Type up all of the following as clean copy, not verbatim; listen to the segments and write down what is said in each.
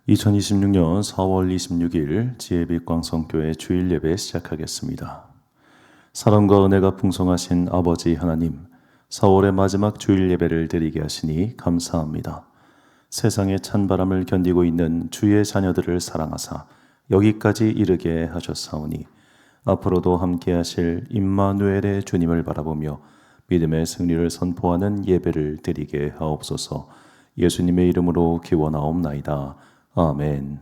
2026년 4월 26일 지혜빛광성교회 주일 예배 시작하겠습니다. 사랑과 은혜가 풍성하신 아버지 하나님, 4월의 마지막 주일 예배를 드리게 하시니 감사합니다. 세상의 찬바람을 견디고 있는 주의 자녀들을 사랑하사 여기까지 이르게 하셨사오니 앞으로도 함께 하실 임마누엘의 주님을 바라보며 믿음의 승리를 선포하는 예배를 드리게 하옵소서. 예수님의 이름으로 기원하옵나이다. 아멘.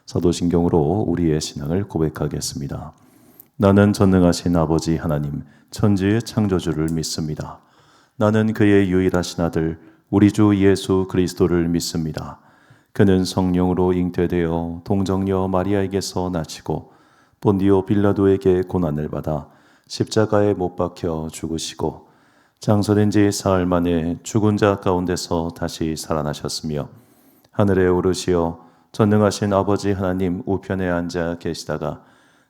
사도신경으로 우리의 신앙을 고백하겠습니다. 나는 전능하신 아버지 하나님, 천지의 창조주를 믿습니다. 나는 그의 유일하신 아들, 우리 주 예수 그리스도를 믿습니다. 그는 성령으로 잉태되어 동정녀 마리아에게서 나시고 본디오 빌라도에게 고난을 받아 십자가에 못 박혀 죽으시고 장설한 지 사흘 만에 죽은 자 가운데서 다시 살아나셨으며 하늘에 오르시어 전능하신 아버지 하나님 우편에 앉아 계시다가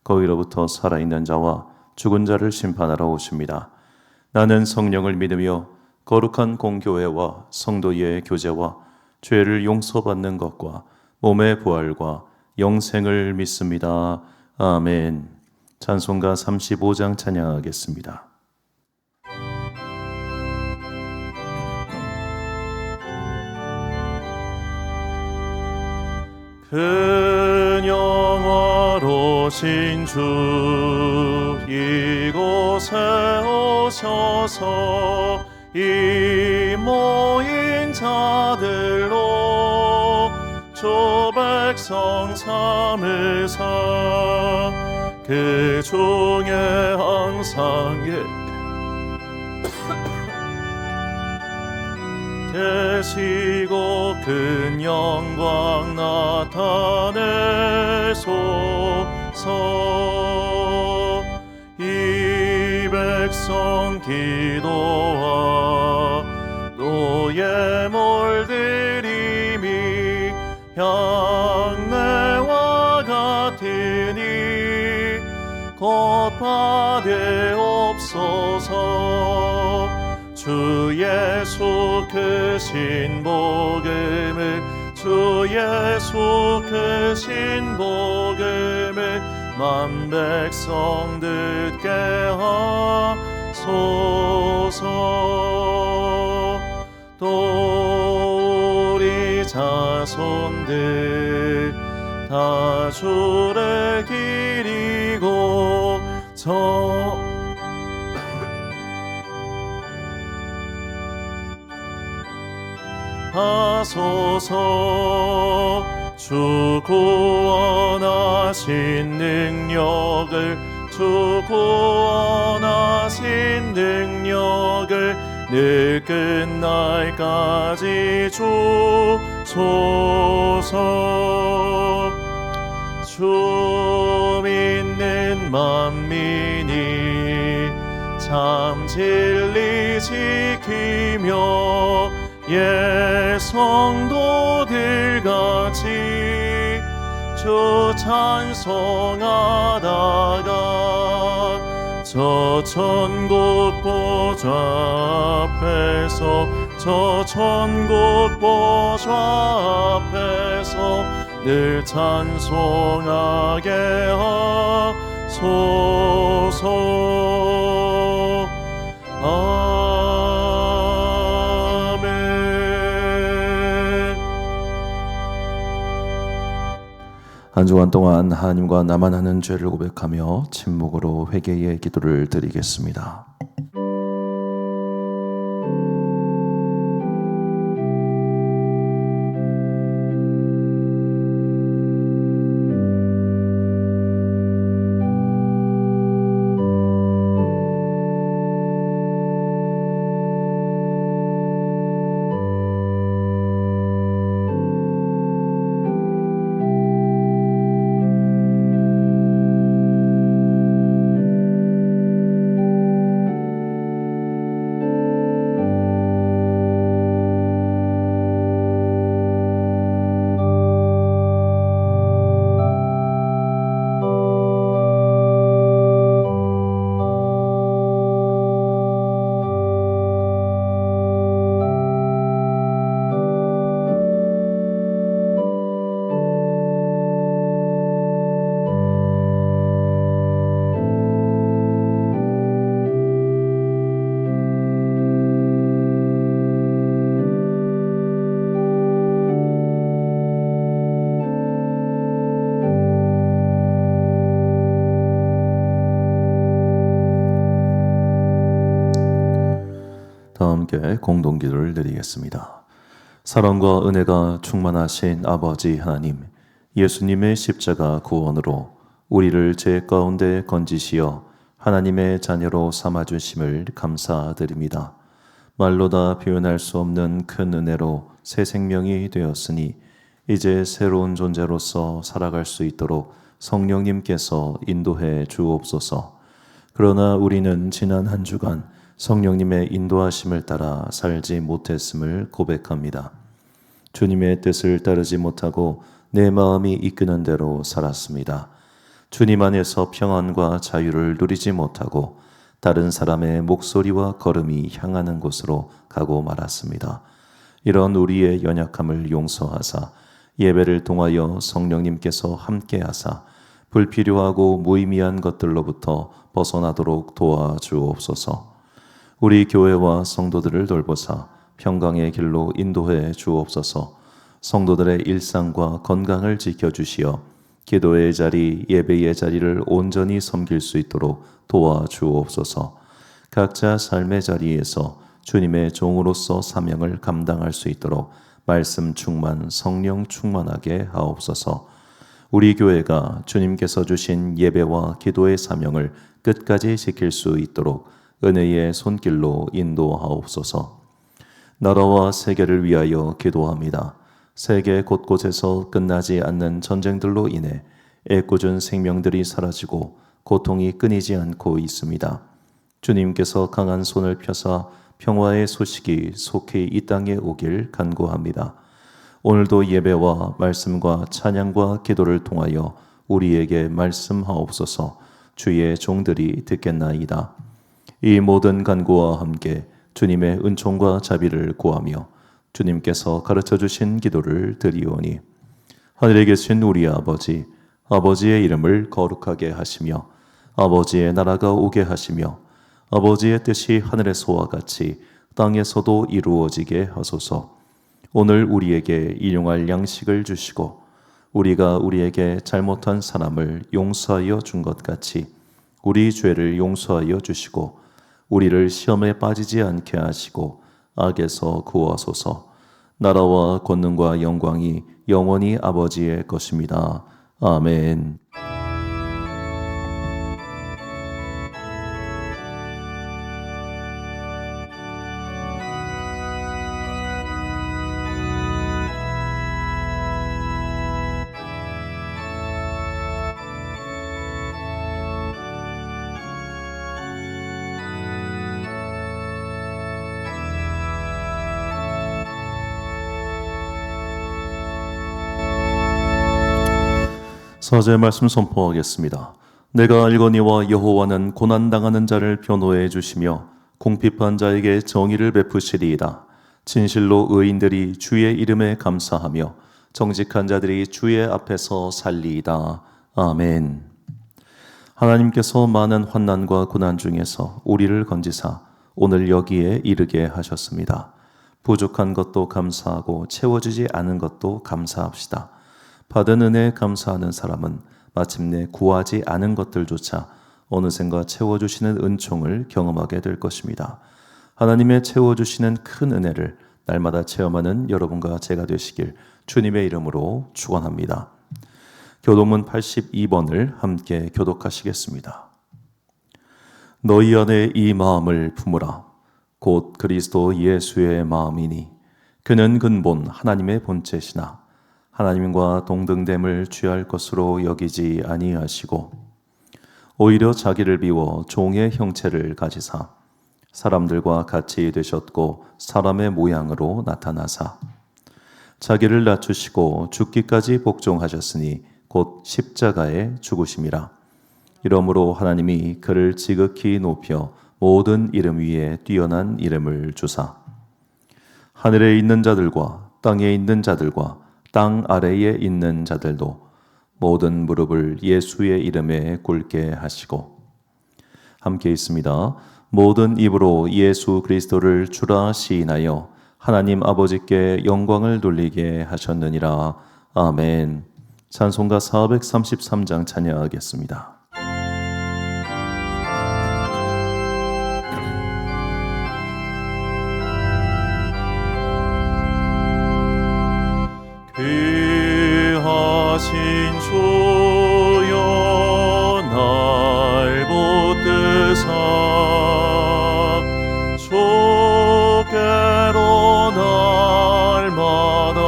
거기로부터 살아있는 자와 죽은 자를 심판하러 오십니다. 나는 성령을 믿으며 거룩한 공교회와 성도의 교제와 죄를 용서받는 것과 몸의 부활과 영생을 믿습니다. 아멘. 찬송가 35장 찬양하겠습니다. 큰 영화로신 주 이곳에 오셔서 이 모인 자들로 주 백성 삼으사 그 중에 항상 계시고 큰 영광 나타내소서. 이 백성 기도와 노예 몰드림이 향내와 같으니 곧 받으옵소서. 주 예수 크신 복음을 주 예수 크신 복음을 만 백성 듣게 하소서. 또 우리 자손들 다 주를 기리고 하소서. 주 구원하신 능력을 주 구원하신 능력을 늘 끝날까지 주소서. 주 믿는 만민이 참 진리 지키며 예 성도들같이 주 찬송하다가 저 천국 보좌 앞에서 저 천국 보좌 앞에서 늘 찬송하게 하소서. 한 주간 동안 하나님과 나만 하는 죄를 고백하며 침묵으로 회개의 기도를 드리겠습니다. 함께 공동기도를 드리겠습니다. 사랑과 은혜가 충만하신 아버지 하나님, 예수님의 십자가 구원으로 우리를 죄 가운데 건지시어 하나님의 자녀로 삼아주심을 감사드립니다. 말로 다 표현할 수 없는 큰 은혜로 새 생명이 되었으니 이제 새로운 존재로서 살아갈 수 있도록 성령님께서 인도해 주옵소서. 그러나 우리는 지난 한 주간 성령님의 인도하심을 따라 살지 못했음을 고백합니다. 주님의 뜻을 따르지 못하고 내 마음이 이끄는 대로 살았습니다. 주님 안에서 평안과 자유를 누리지 못하고 다른 사람의 목소리와 걸음이 향하는 곳으로 가고 말았습니다. 이런 우리의 연약함을 용서하사 예배를 통하여 성령님께서 함께하사 불필요하고 무의미한 것들로부터 벗어나도록 도와주옵소서. 우리 교회와 성도들을 돌보사 평강의 길로 인도해 주옵소서. 성도들의 일상과 건강을 지켜주시어 기도의 자리, 예배의 자리를 온전히 섬길 수 있도록 도와주옵소서. 각자 삶의 자리에서 주님의 종으로서 사명을 감당할 수 있도록 말씀 충만, 성령 충만하게 하옵소서. 우리 교회가 주님께서 주신 예배와 기도의 사명을 끝까지 지킬 수 있도록 은혜의 손길로 인도하옵소서. 나라와 세계를 위하여 기도합니다. 세계 곳곳에서 끝나지 않는 전쟁들로 인해 애꿎은 생명들이 사라지고 고통이 끊이지 않고 있습니다. 주님께서 강한 손을 펴사 평화의 소식이 속히 이 땅에 오길 간구합니다. 오늘도 예배와 말씀과 찬양과 기도를 통하여 우리에게 말씀하옵소서. 주의 종들이 듣겠나이다. 이 모든 간구와 함께 주님의 은총과 자비를 구하며 주님께서 가르쳐 주신 기도를 드리오니, 하늘에 계신 우리 아버지, 아버지의 이름을 거룩하게 하시며 아버지의 나라가 오게 하시며 아버지의 뜻이 하늘에서와 같이 땅에서도 이루어지게 하소서. 오늘 우리에게 일용할 양식을 주시고 우리가 우리에게 잘못한 사람을 용서하여 준 것 같이 우리 죄를 용서하여 주시고 우리를 시험에 빠지지 않게 하시고 악에서 구하소서. 나라와 권능과 영광이 영원히 아버지의 것입니다. 아멘. 사제 말씀 선포하겠습니다. 내가 알거니와 여호와는 고난당하는 자를 변호해 주시며 궁핍한 자에게 정의를 베푸시리이다. 진실로 의인들이 주의 이름에 감사하며 정직한 자들이 주의 앞에서 살리이다. 아멘. 하나님께서 많은 환난과 고난 중에서 우리를 건지사 오늘 여기에 이르게 하셨습니다. 부족한 것도 감사하고 채워지지 않은 것도 감사합시다. 받은 은혜에 감사하는 사람은 마침내 구하지 않은 것들조차 어느샌가 채워주시는 은총을 경험하게 될 것입니다. 하나님의 채워주시는 큰 은혜를 날마다 체험하는 여러분과 제가 되시길 주님의 이름으로 축원합니다. 교독문 82번을 함께 교독하시겠습니다. 너희 안에 이 마음을 품으라. 곧 그리스도 예수의 마음이니 그는 근본 하나님의 본체시나 하나님과 동등됨을 취할 것으로 여기지 아니하시고 오히려 자기를 비워 종의 형체를 가지사 사람들과 같이 되셨고 사람의 모양으로 나타나사 자기를 낮추시고 죽기까지 복종하셨으니 곧 십자가에 죽으심이라. 이러므로 하나님이 그를 지극히 높여 모든 이름 위에 뛰어난 이름을 주사 하늘에 있는 자들과 땅에 있는 자들과 땅 아래에 있는 자들도 모든 무릎을 예수의 이름에 꿇게 하시고 함께 있습니다. 모든 입으로 예수 그리스도를 주라 시인하여 하나님 아버지께 영광을 돌리게 하셨느니라. 아멘. 찬송가 433장 찬양하겠습니다. 주여 날 붙드사 주께로 날마다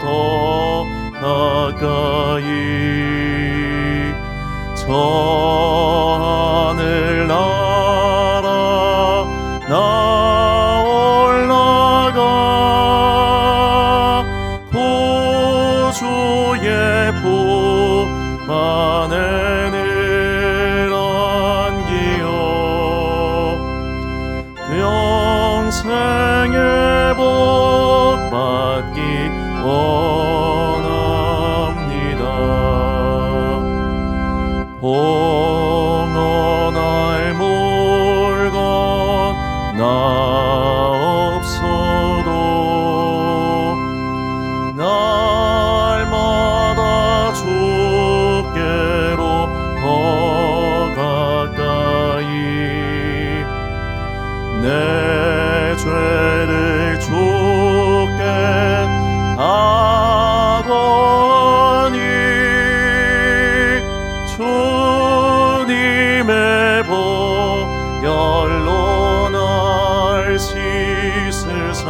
더 가까이 저 하늘나라 나 올라가 구주의 품 안에 늘 안기어 영생의 복 받기 원합니다. 봉헌할 물건 나 없어도 날마다 주께로 더 가까이 내 죄를 주께 다 거니 주님의 복 열로 날 씻으사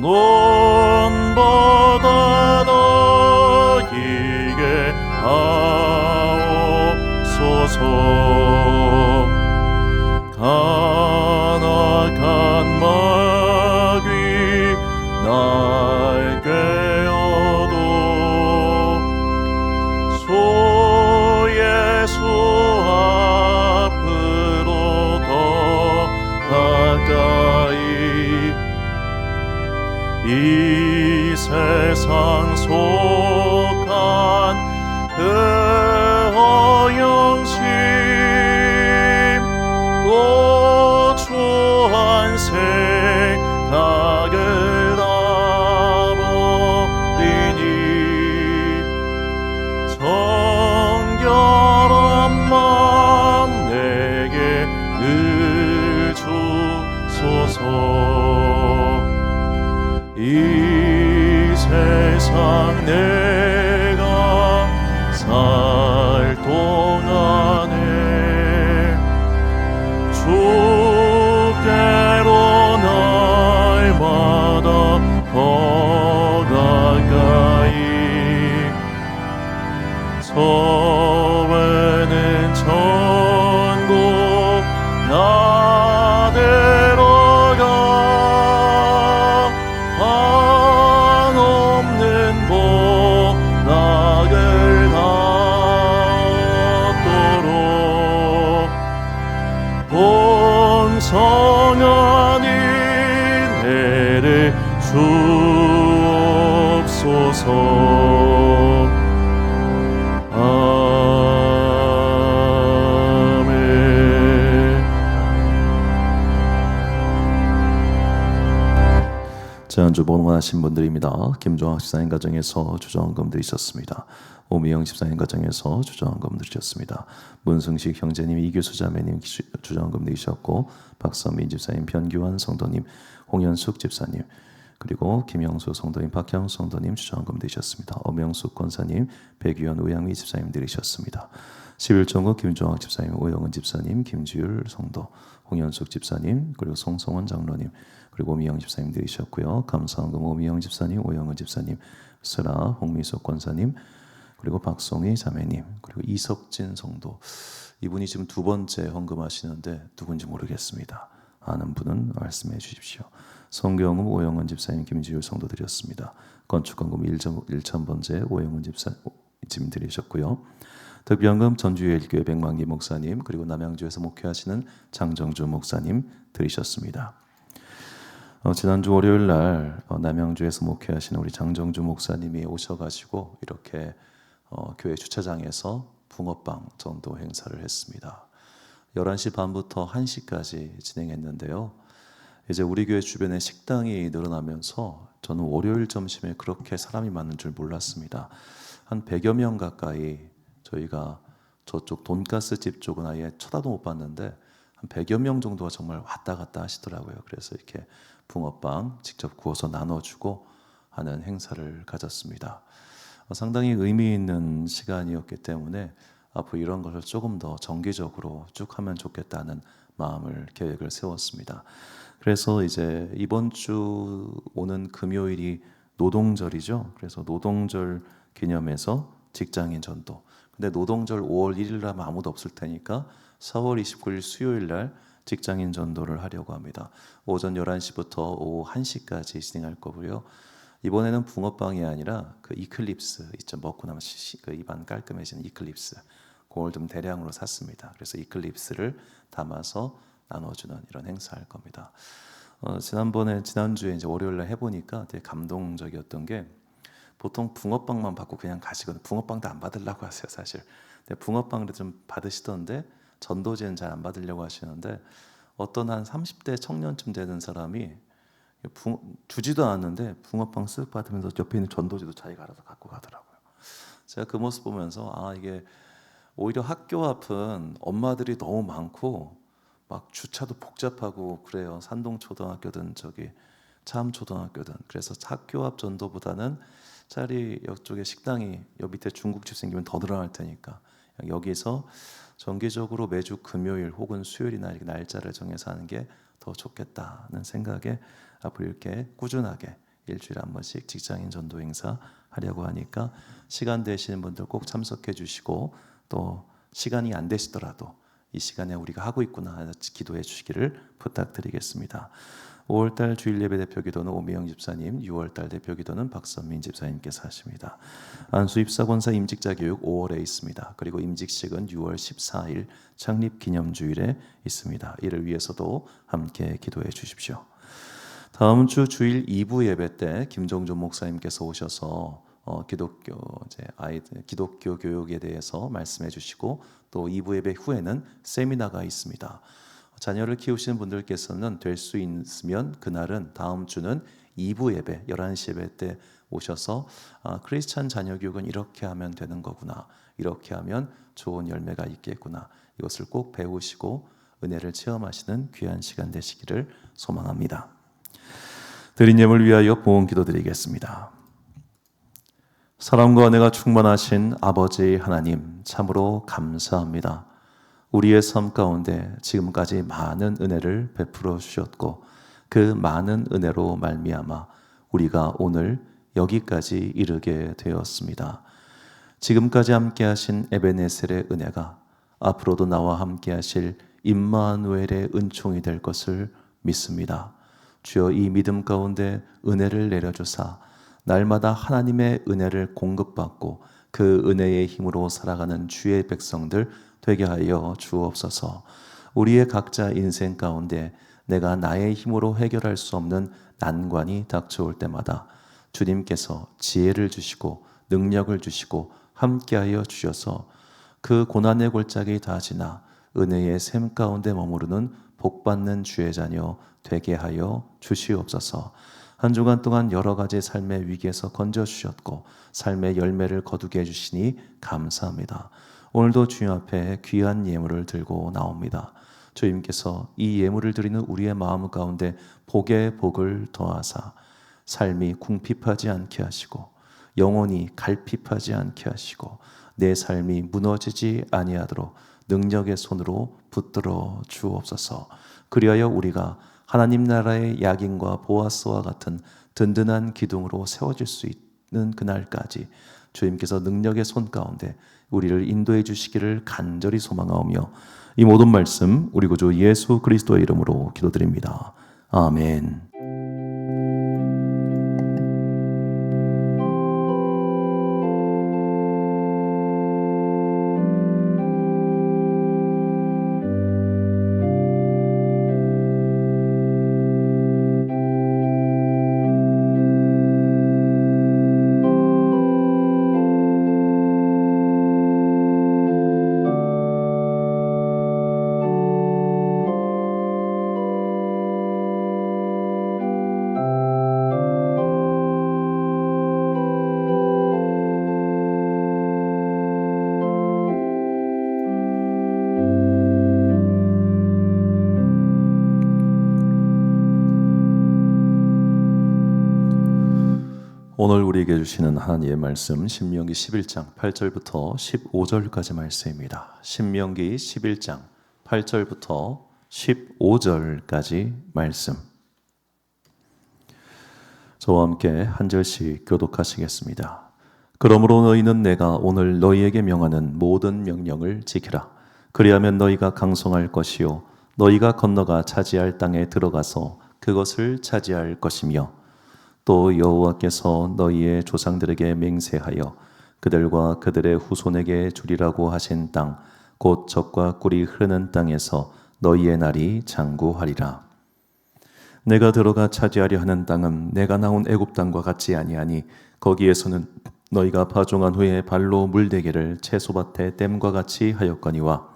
눈보다 너에게 하옵소서. 간악한 마귀 날 꾀어도 주 예수 앞으로 더 가까이 이 세상 속한 그 허영심 또 추한 생각을 놔버리니 정결한 마음 내게 늘 주소서. 이 세상 내가 살 동안에 주께로 날마다 더 가까이 서외는 천국 나 데려가 한없는 복락을 갖도록 풍성한 은혜를 주옵소서. 지난주 봉헌하신 분들입니다. 김종학 집사님 가정에서 주저헌금 드리셨습니다. 오미영 집사님 가정에서 주저헌금 드리셨습니다. 문승식 형제님, 이규수 자매님 주저헌금 드리셨고, 박선민 집사님, 변규환 성도님, 홍현숙 집사님, 그리고 김영수 성도님, 박형 성도님 주저헌금 드리셨습니다. 엄영숙 권사님, 백유현 우양미 집사님 드리셨습니다. 11종국 김종학 집사님, 오영은 집사님, 김지율 성도, 홍현숙 집사님, 그리고 송성원 장로님, 그리고 오미영 집사님 드리셨고요. 감사헌금 오미영 집사님, 오영은 집사님, 스라 홍미숙 권사님, 그리고 박송희 자매님, 그리고 이석진 성도. 이분이 지금 두 번째 헌금하시는데 누군지 모르겠습니다. 아는 분은 말씀해 주십시오. 성경금 오영은 집사님, 김지율 성도 드렸습니다. 건축헌금 1,000번째 오영은 집사님 드리셨고요. 특별헌금 전주일교회 백만기 목사님, 그리고 남양주에서 목회하시는 장정주 목사님 드리셨습니다. 지난주 월요일 날 남양주에서 목회하시는 우리 장정주 목사님이 오셔가지고 이렇게 교회 주차장에서 붕어빵 전도 행사를 했습니다. 11시 반부터 1시까지 진행했는데요. 이제 우리 교회 주변에 식당이 늘어나면서 저는 월요일 점심에 그렇게 사람이 많은 줄 몰랐습니다. 한 100여 명 가까이, 저희가 저쪽 돈가스 집 쪽은 아예 쳐다도 못 봤는데 한 100여 명 정도가 정말 왔다 갔다 하시더라고요. 그래서 이렇게 붕어빵 직접 구워서 나눠주고 하는 행사를 가졌습니다. 상당히 의미 있는 시간이었기 때문에 앞으로 이런 것을 조금 더 정기적으로 쭉 하면 좋겠다는 마음을 계획을 세웠습니다. 그래서 이제 이번 주 오는 금요일이 노동절이죠. 그래서 노동절 기념해서 직장인 전도. 근데 노동절 5월 1일 날 아무도 없을 테니까 4월 29일 수요일 날 직장인 전도를 하려고 합니다. 오전 11시부터 오후 1시까지 진행할 거고요. 이번에는 붕어빵이 아니라 그 이클립스 있죠. 먹고 나면 그 입안 깔끔해지는 이클립스. 그걸 좀 대량으로 샀습니다. 그래서 이클립스를 담아서 나눠주는 이런 행사할 겁니다. 지난주에 이제 월요일날 해보니까 되게 감동적이었던 게 보통 붕어빵만 받고 그냥 가시거든요. 붕어빵도 안 받으려고 하세요, 사실. 근데 붕어빵을 좀 받으시던데 전도제는 잘 안 받으려고 하시는데 어떤 한 30대 청년쯤 되는 사람이 주지도 않았는데 붕어빵 쓱 받으면서 옆에 있는 전도지도 자기가 알아서 갖고 가더라고요. 제가 그 모습 보면서 이게 오히려 학교 앞은 엄마들이 너무 많고 막 주차도 복잡하고 그래요. 산동초등학교든 차암초등학교든. 그래서 학교 앞 전도보다는 차라리 이쪽에 식당이 여기 밑에 중국집 생기면 더 늘어날 테니까 여기서 정기적으로 매주 금요일 혹은 수요일이나 이렇게 날짜를 정해서 하는 게 더 좋겠다는 생각에 앞으로 이렇게 꾸준하게 일주일에 한 번씩 직장인 전도 행사 하려고 하니까 시간 되시는 분들 꼭 참석해 주시고 또 시간이 안 되시더라도 이 시간에 우리가 하고 있구나 해서 기도해 주시기를 부탁드리겠습니다. 5월달 주일예배 대표 기도는 오미영 집사님, 6월달 대표 기도는 박선민 집사님께서 하십니다. 안수입사권사 임직자 교육 5월에 있습니다. 그리고 임직식은 6월 14일 창립기념주일에 있습니다. 이를 위해서도 함께 기도해 주십시오. 다음 주 주일 2부 예배 때 김종준 목사님께서 오셔서 기독교 교육에 대해서 말씀해 주시고 또 2부 예배 후에는 세미나가 있습니다. 자녀를 키우시는 분들께서는 될 수 있으면 그날은 다음 주는 2부 예배 11시 예배 때 오셔서 크리스찬 자녀 교육은 이렇게 하면 되는 거구나. 이렇게 하면 좋은 열매가 있겠구나. 이것을 꼭 배우시고 은혜를 체험하시는 귀한 시간 되시기를 소망합니다. 드린 예물 위하여 보험 기도드리겠습니다. 사랑과 은혜가 충만하신 아버지 하나님 참으로 감사합니다. 우리의 삶 가운데 지금까지 많은 은혜를 베풀어 주셨고 그 많은 은혜로 말미암아 우리가 오늘 여기까지 이르게 되었습니다. 지금까지 함께 하신 에베네셀의 은혜가 앞으로도 나와 함께 하실 임마누엘의 은총이 될 것을 믿습니다. 주여 이 믿음 가운데 은혜를 내려주사 날마다 하나님의 은혜를 공급받고 그 은혜의 힘으로 살아가는 주의 백성들 되게 하여 주옵소서. 우리의 각자 인생 가운데 내가 나의 힘으로 해결할 수 없는 난관이 닥쳐올 때마다 주님께서 지혜를 주시고 능력을 주시고 함께하여 주셔서 그 고난의 골짜기 다 지나 은혜의 샘 가운데 머무르는 복받는 주의 자녀 되게 하여 주시옵소서. 한 주간 동안 여러 가지 삶의 위기에서 건져주셨고 삶의 열매를 거두게 해주시니 감사합니다. 오늘도 주님 앞에 귀한 예물을 들고 나옵니다. 주님께서 이 예물을 드리는 우리의 마음 가운데 복의 복을 더하사 삶이 궁핍하지 않게 하시고 영혼이 갈핍하지 않게 하시고 내 삶이 무너지지 아니하도록 능력의 손으로 붙들어 주옵소서. 그리하여 우리가 하나님 나라의 야긴과 보아스와 같은 든든한 기둥으로 세워질 수 있는 그날까지 주님께서 능력의 손 가운데 우리를 인도해 주시기를 간절히 소망하오며 이 모든 말씀 우리 구주 예수 그리스도의 이름으로 기도드립니다. 아멘. 오늘 우리에게 주시는 하나님의 말씀 신명기 11장 8절부터 15절까지 말씀입니다. 신명기 11장 8절부터 15절까지 말씀. 저와 함께 한 절씩 교독하시겠습니다. 그러므로 너희는 내가 오늘 너희에게 명하는 모든 명령을 지키라. 그리하면 너희가 강성할 것이요 너희가 건너가 차지할 땅에 들어가서 그것을 차지할 것이며 또 여호와께서 너희의 조상들에게 맹세하여 그들과 그들의 후손에게 주리라고 하신 땅 곧 젖과 꿀이 흐르는 땅에서 너희의 날이 장구하리라. 내가 들어가 차지하려 하는 땅은 내가 나온 애굽 땅과 같지 아니하니 거기에서는 너희가 파종한 후에 발로 물대기를 채소밭에 댐과 같이 하였거니와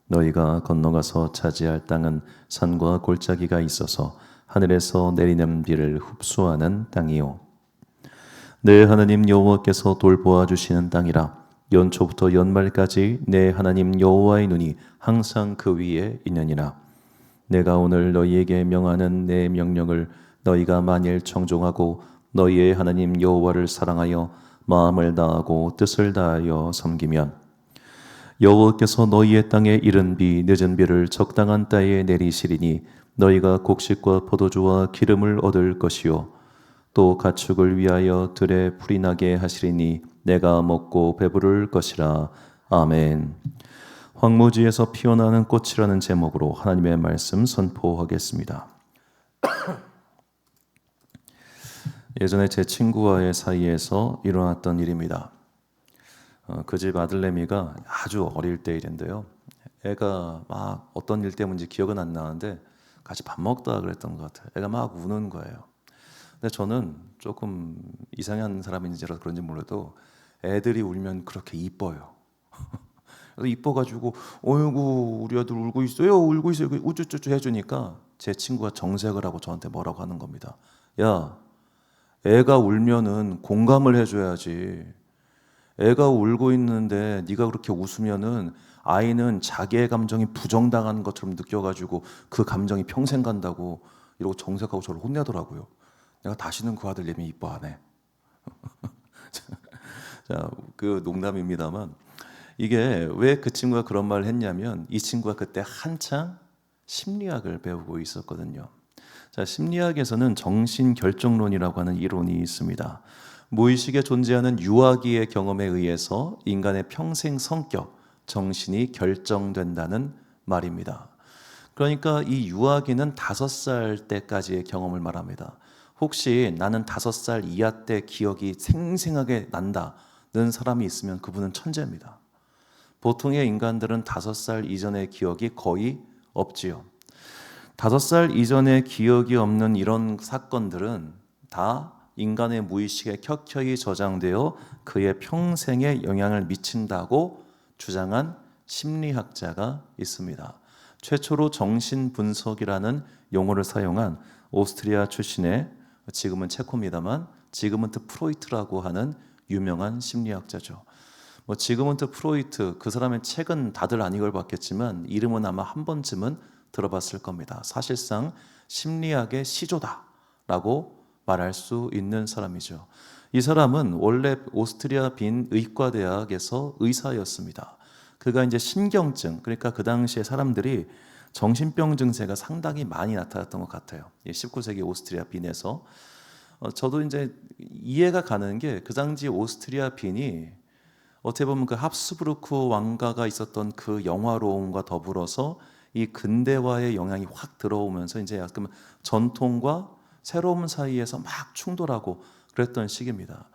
너희가 건너가서 차지할 땅은 산과 골짜기가 있어서 하늘에서 내리는 비를 흡수하는 땅이요 내 하나님 여호와께서 돌보아 주시는 땅이라. 연초부터 연말까지 내 하나님 여호와의 눈이 항상 그 위에 있느니라. 내가 오늘 너희에게 명하는 내 명령을 너희가 만일 청종하고 너희의 하나님 여호와를 사랑하여 마음을 다하고 뜻을 다하여 섬기면 여호와께서 너희의 땅에 이른 비 늦은 비를 적당한 때에 내리시리니 너희가 곡식과 포도주와 기름을 얻을 것이요 또 가축을 위하여 들에 풀이 나게 하시리니 내가 먹고 배부를 것이라. 아멘. 황무지에서 피어나는 꽃이라는 제목으로 하나님의 말씀 선포하겠습니다. 예전에 제 친구와의 사이에서 일어났던 일입니다. 그 집 아들내미가 아주 어릴 때 일인데요. 애가 막 어떤 일 때문인지 기억은 안 나는데 같이 밥 먹다가 그랬던 것 같아요. 애가 막 우는 거예요. 근데 저는 조금 이상한 사람인지라 그런지 몰라도 애들이 울면 그렇게 이뻐요. 그래서 이뻐가지고 어이구 우리 아들 울고 있어요. 울고 있어요. 우쭈쭈쭈 해주니까 제 친구가 정색을 하고 저한테 뭐라고 하는 겁니다. 야, 애가 울면은 공감을 해줘야지. 애가 울고 있는데 네가 그렇게 웃으면은 아이는 자기의 감정이 부정당하는 것처럼 느껴가지고 그 감정이 평생 간다고 이러고 정색하고 저를 혼내더라고요. 내가 다시는 그 아들 예미 이뻐 안 해. 자, 그 농담입니다만 이게 왜 그 친구가 그런 말을 했냐면 이 친구가 그때 한창 심리학을 배우고 있었거든요. 자, 심리학에서는 정신결정론이라고 하는 이론이 있습니다. 무의식에 존재하는 유아기의 경험에 의해서 인간의 평생 성격, 정신이 결정된다는 말입니다. 그러니까 이 유아기는 5살 때까지의 경험을 말합니다. 혹시 나는 5살 이하 때 기억이 생생하게 난다는 사람이 있으면 그분은 천재입니다. 보통의 인간들은 5살 이전의 기억이 거의 없지요. 5살 이전의 기억이 없는 이런 사건들은 다 인간의 무의식에 켜켜이 저장되어 그의 평생에 영향을 미친다고 주장한 심리학자가 있습니다. 최초로 정신분석이라는 용어를 사용한 오스트리아 출신의 지금은 체코입니다만 지그문트 프로이트라고 하는 유명한 심리학자죠. 지그문트 프로이트 그 사람의 책은 다들 안 읽어봤겠지만 이름은 아마 한 번쯤은 들어봤을 겁니다. 사실상 심리학의 시조다라고 말할 수 있는 사람이죠. 이 사람은 원래 오스트리아 빈 의과대학에서 의사였습니다. 그가 이제 신경증, 그러니까 그 당시에 사람들이 정신병 증세가 상당히 많이 나타났던 것 같아요. 19세기 오스트리아 빈에서 저도 이제 이해가 가는 게 그 당시 오스트리아 빈이 어떻게 보면 그 합스부르크 왕가가 있었던 그 영화로움과 더불어서 이 근대화의 영향이 확 들어오면서 이제 약간 전통과 새로움 사이에서 막 충돌하고 그랬던 시기입니다.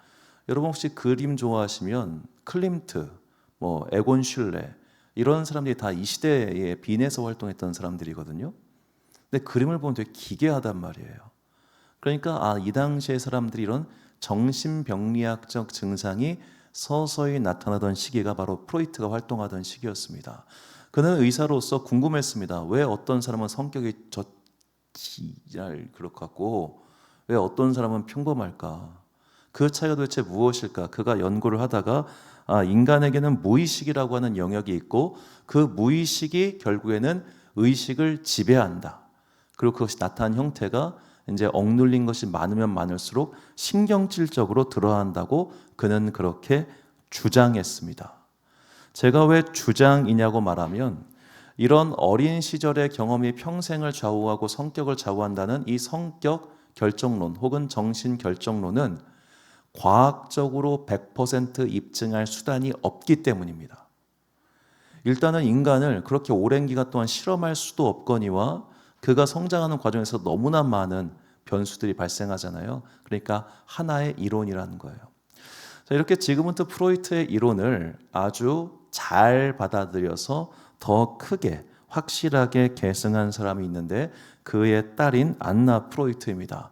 여러분 혹시 그림 좋아하시면 클림트, 에곤 슐레 이런 사람들이 다 이 시대에 빈에서 활동했던 사람들이거든요. 근데 그림을 보면 되게 기괴하단 말이에요. 그러니까 이 당시의 사람들이 이런 정신병리학적 증상이 서서히 나타나던 시기가 바로 프로이트가 활동하던 시기였습니다. 그는 의사로서 궁금했습니다. 왜 어떤 사람은 성격이 그렇게 같고 왜 어떤 사람은 평범할까? 그 차이가 도대체 무엇일까? 그가 연구를 하다가 인간에게는 무의식이라고 하는 영역이 있고 그 무의식이 결국에는 의식을 지배한다. 그리고 그것이 나타난 형태가 이제 억눌린 것이 많으면 많을수록 신경질적으로 드러난다고 그는 그렇게 주장했습니다. 제가 왜 주장이냐고 말하면 이런 어린 시절의 경험이 평생을 좌우하고 성격을 좌우한다는 이 성격 결정론 혹은 정신 결정론은 과학적으로 100% 입증할 수단이 없기 때문입니다. 일단은 인간을 그렇게 오랜 기간 동안 실험할 수도 없거니와 그가 성장하는 과정에서 너무나 많은 변수들이 발생하잖아요. 그러니까 하나의 이론이라는 거예요. 자, 이렇게 지그문트 프로이트의 이론을 아주 잘 받아들여서 더 크게 확실하게 계승한 사람이 있는데 그의 딸인 안나 프로이트입니다.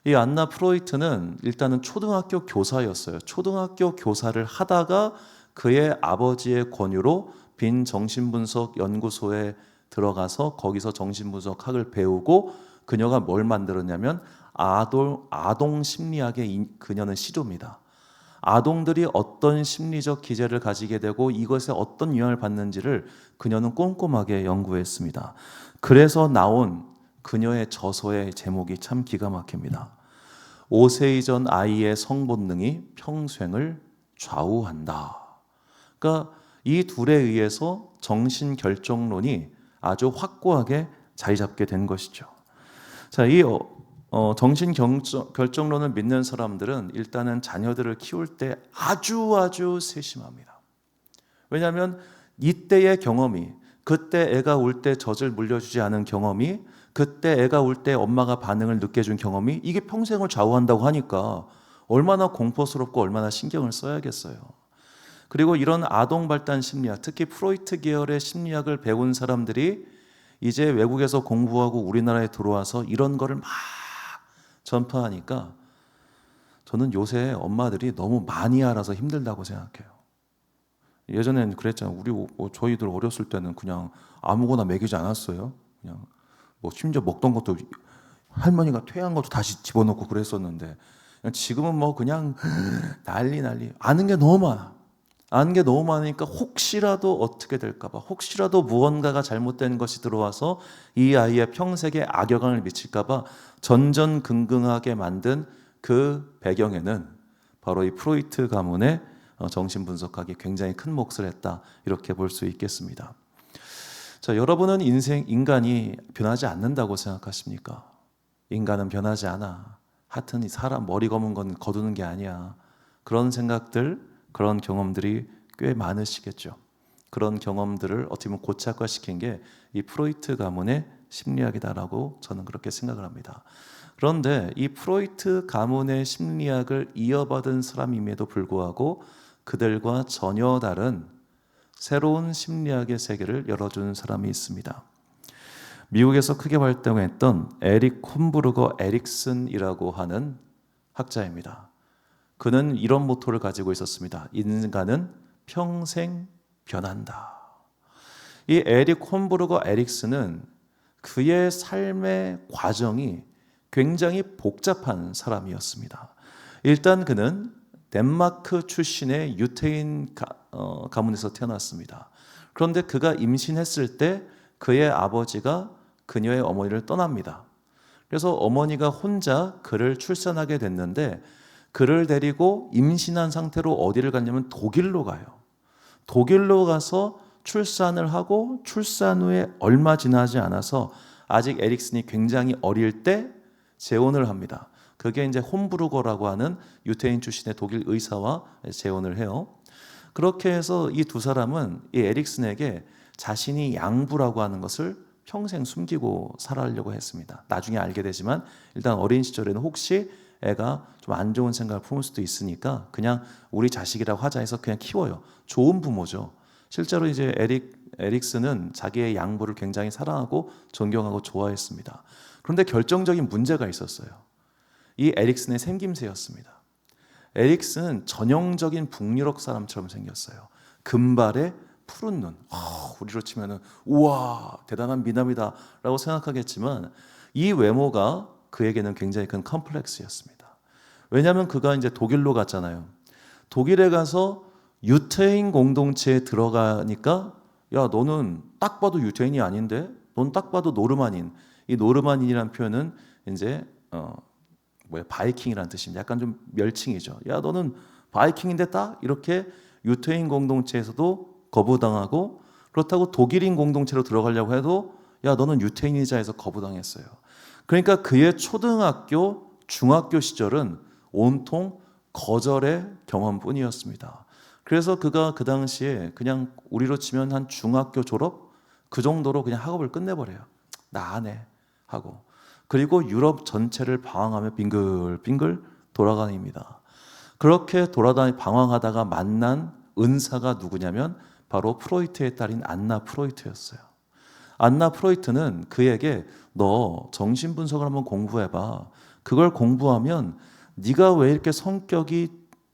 이 안나 프로이트는 일단은 초등학교 교사였어요. 초등학교 교사를 하다가 그의 아버지의 권유로 빈 정신분석 연구소에 들어가서 거기서 정신분석학을 배우고 그녀가 뭘 만들었냐면 아동 심리학의 그녀는 시조입니다. 아동들이 어떤 심리적 기제를 가지게 되고 이것에 어떤 영향을 받는지를 그녀는 꼼꼼하게 연구했습니다. 그래서 나온 그녀의 저서의 제목이 참 기가 막힙니다. 5세 이전 아이의 성본능이 평생을 좌우한다. 그러니까 이 둘에 의해서 정신결정론이 아주 확고하게 자리 잡게 된 것이죠. 자, 이 정신결정론을 믿는 사람들은 일단은 자녀들을 키울 때 아주 세심합니다. 왜냐하면 이때의 경험이, 그때 애가 울 때 젖을 물려주지 않은 경험이, 그때 애가 울 때 엄마가 반응을 늦게 준 경험이 이게 평생을 좌우한다고 하니까 얼마나 공포스럽고 얼마나 신경을 써야겠어요. 그리고 이런 아동 발달 심리학, 특히 프로이트 계열의 심리학을 배운 사람들이 이제 외국에서 공부하고 우리나라에 들어와서 이런 거를 막 전파하니까 저는 요새 엄마들이 너무 많이 알아서 힘들다고 생각해요. 예전에는 그랬잖아요. 저희들 어렸을 때는 그냥 아무거나 먹이지 않았어요. 그냥 뭐 심지어 먹던 것도 할머니가 퇴한 것도 다시 집어넣고 그랬었는데 지금은 뭐 그냥 난리 아는 게 너무 많아. 아는 게 너무 많으니까 혹시라도 어떻게 될까봐, 혹시라도 무언가가 잘못된 것이 들어와서 이 아이의 평생에 악영향을 미칠까봐 전전긍긍하게 만든 그 배경에는 바로 이 프로이트 가문의 정신분석학이 굉장히 큰 몫을 했다, 이렇게 볼 수 있겠습니다. 자, 여러분은 인간이 변하지 않는다고 생각하십니까? 인간은 변하지 않아. 하여튼 이 사람 머리 검은 건 거두는 게 아니야. 그런 생각들, 그런 경험들이 꽤 많으시겠죠. 그런 경험들을 어떻게 보면 고착화시킨 게 이 프로이트 가문의 심리학이다라고 저는 그렇게 생각을 합니다. 그런데 이 프로이트 가문의 심리학을 이어받은 사람임에도 불구하고 그들과 전혀 다른 새로운 심리학의 세계를 열어준 사람이 있습니다. 미국에서 크게 활동했던 에릭 콤부르거 에릭슨이라고 하는 학자입니다. 그는 이런 모토를 가지고 있었습니다. 인간은 평생 변한다. 이 에릭 콤부르거 에릭슨은 그의 삶의 과정이 굉장히 복잡한 사람이었습니다. 일단 그는 덴마크 출신의 유태인 가문에서 태어났습니다. 그런데 그가 임신했을 때 그의 아버지가 그녀의 어머니를 떠납니다. 그래서 어머니가 혼자 그를 출산하게 됐는데 그를 데리고 임신한 상태로 어디를 갔냐면 독일로 가요. 독일로 가서 출산을 하고 출산 후에 얼마 지나지 않아서 아직 에릭슨이 굉장히 어릴 때 재혼을 합니다. 그게 이제 홈부르거라고 하는 유태인 출신의 독일 의사와 재혼을 해요. 그렇게 해서 이 두 사람은 이 에릭슨에게 자신이 양부라고 하는 것을 평생 숨기고 살아가려고 했습니다. 나중에 알게 되지만 일단 어린 시절에는 혹시 애가 좀 안 좋은 생각을 품을 수도 있으니까 그냥 우리 자식이라고 하자 해서 그냥 키워요. 좋은 부모죠. 실제로 이제 에릭슨은 자기의 양부를 굉장히 사랑하고 존경하고 좋아했습니다. 그런데 결정적인 문제가 있었어요. 이 에릭슨의 생김새였습니다. 에릭슨은 전형적인 북유럽 사람처럼 생겼어요. 금발에 푸른 눈. 우리로 치면은 우와 대단한 미남이다라고 생각하겠지만 이 외모가 그에게는 굉장히 큰 컴플렉스였습니다. 왜냐하면 그가 이제 독일로 갔잖아요. 독일에 가서 유태인 공동체에 들어가니까 야 너는 딱 봐도 유태인이 아닌데 넌 딱 봐도 노르만인. 이 노르만인이라는 표현은 이제 바이킹이라는 뜻입니다. 약간 좀 멸칭이죠. 야, 너는 바이킹인데 딱 이렇게 유태인 공동체에서도 거부당하고, 그렇다고 독일인 공동체로 들어가려고 해도 야, 너는 유태인이자 해서 거부당했어요. 그러니까 그의 초등학교, 중학교 시절은 온통 거절의 경험뿐이었습니다. 그래서 그가 그 당시에 그냥 우리로 치면 한 중학교 졸업 그 정도로 그냥 학업을 끝내버려요. 나 안 해 하고. 그리고 유럽 전체를 방황하며 빙글빙글 돌아다닙니다. 그렇게 방황하다가 만난 은사가 누구냐면 바로 프로이트의 딸인 안나 프로이트였어요. 안나 프로이트는 그에게 너 정신분석을 한번 공부해봐. 그걸 공부하면 네가 왜 이렇게 성격이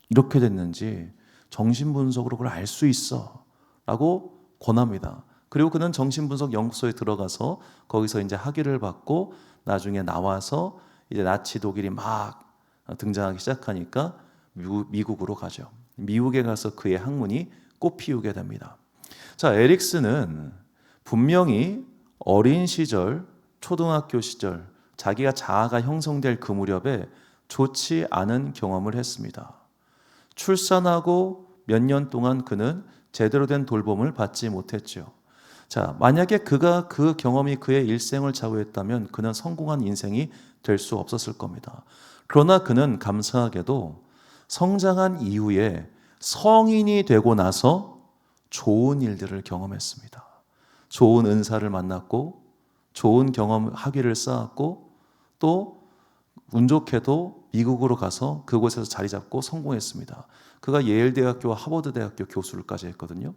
이렇게 됐는지 정신분석으로 그걸 알 수 있어 라고 권합니다. 그리고 그는 정신분석 연구소에 들어가서 거기서 이제 학위를 받고 나중에 나와서 이제 나치 독일이 막 등장하기 시작하니까 미국으로 가죠. 미국에 가서 그의 학문이 꽃피우게 됩니다. 자, 에릭슨은 분명히 어린 시절, 초등학교 시절, 자기가 자아가 형성될 그 무렵에 좋지 않은 경험을 했습니다. 출산하고 몇 년 동안 그는 제대로 된 돌봄을 받지 못했죠. 자, 만약에 그가 그 경험이 그의 일생을 좌우했다면 그는 성공한 인생이 될 수 없었을 겁니다. 그러나 그는 감사하게도 성장한 이후에 성인이 되고 나서 좋은 일들을 경험했습니다. 좋은 은사를 만났고 좋은 경험 학위를 쌓았고 또 운 좋게도 미국으로 가서 그곳에서 자리 잡고 성공했습니다. 그가 예일대학교와 하버드대학교 교수를까지 했거든요.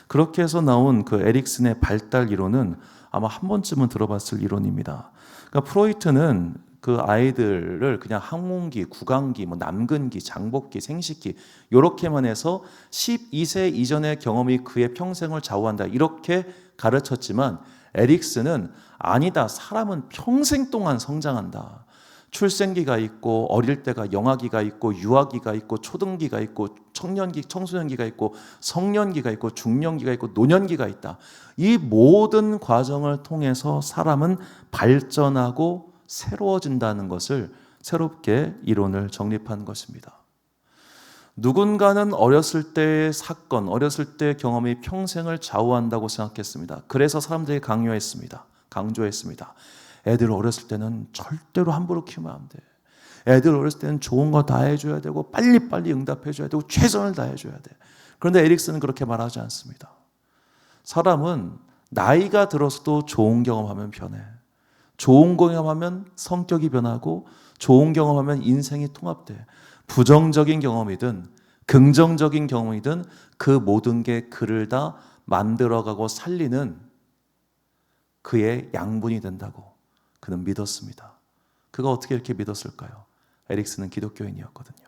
그렇게 해서 나온 그 에릭슨의 발달 이론은 아마 한 번쯤은 들어봤을 이론입니다. 그러니까 프로이트는 그 아이들을 그냥 항문기, 구강기, 남근기, 장복기, 생식기 이렇게만 해서 12세 이전의 경험이 그의 평생을 좌우한다 이렇게 가르쳤지만 에릭슨은 아니다. 사람은 평생 동안 성장한다. 출생기가 있고 어릴 때가 영아기가 있고 유아기가 있고 초등기가 있고 청년기, 청소년기가 있고 성년기가 있고 중년기가 있고 노년기가 있다. 이 모든 과정을 통해서 사람은 발전하고 새로워진다는 것을 새롭게 이론을 정립한 것입니다. 누군가는 어렸을 때의 사건, 어렸을 때의 경험이 평생을 좌우한다고 생각했습니다. 그래서 사람들이 강조했습니다. 애들 어렸을 때는 절대로 함부로 키우면 안 돼. 애들 어렸을 때는 좋은 거 다 해줘야 되고 빨리빨리 응답해줘야 되고 최선을 다해줘야 돼. 그런데 에릭슨은 그렇게 말하지 않습니다. 사람은 나이가 들어서도 좋은 경험하면 변해. 좋은 경험하면 성격이 변하고 좋은 경험하면 인생이 통합돼. 부정적인 경험이든 긍정적인 경험이든 그 모든 게 그를 다 만들어가고 살리는 그의 양분이 된다고 그는 믿었습니다. 그가 어떻게 이렇게 믿었을까요? 에릭슨은 기독교인이었거든요.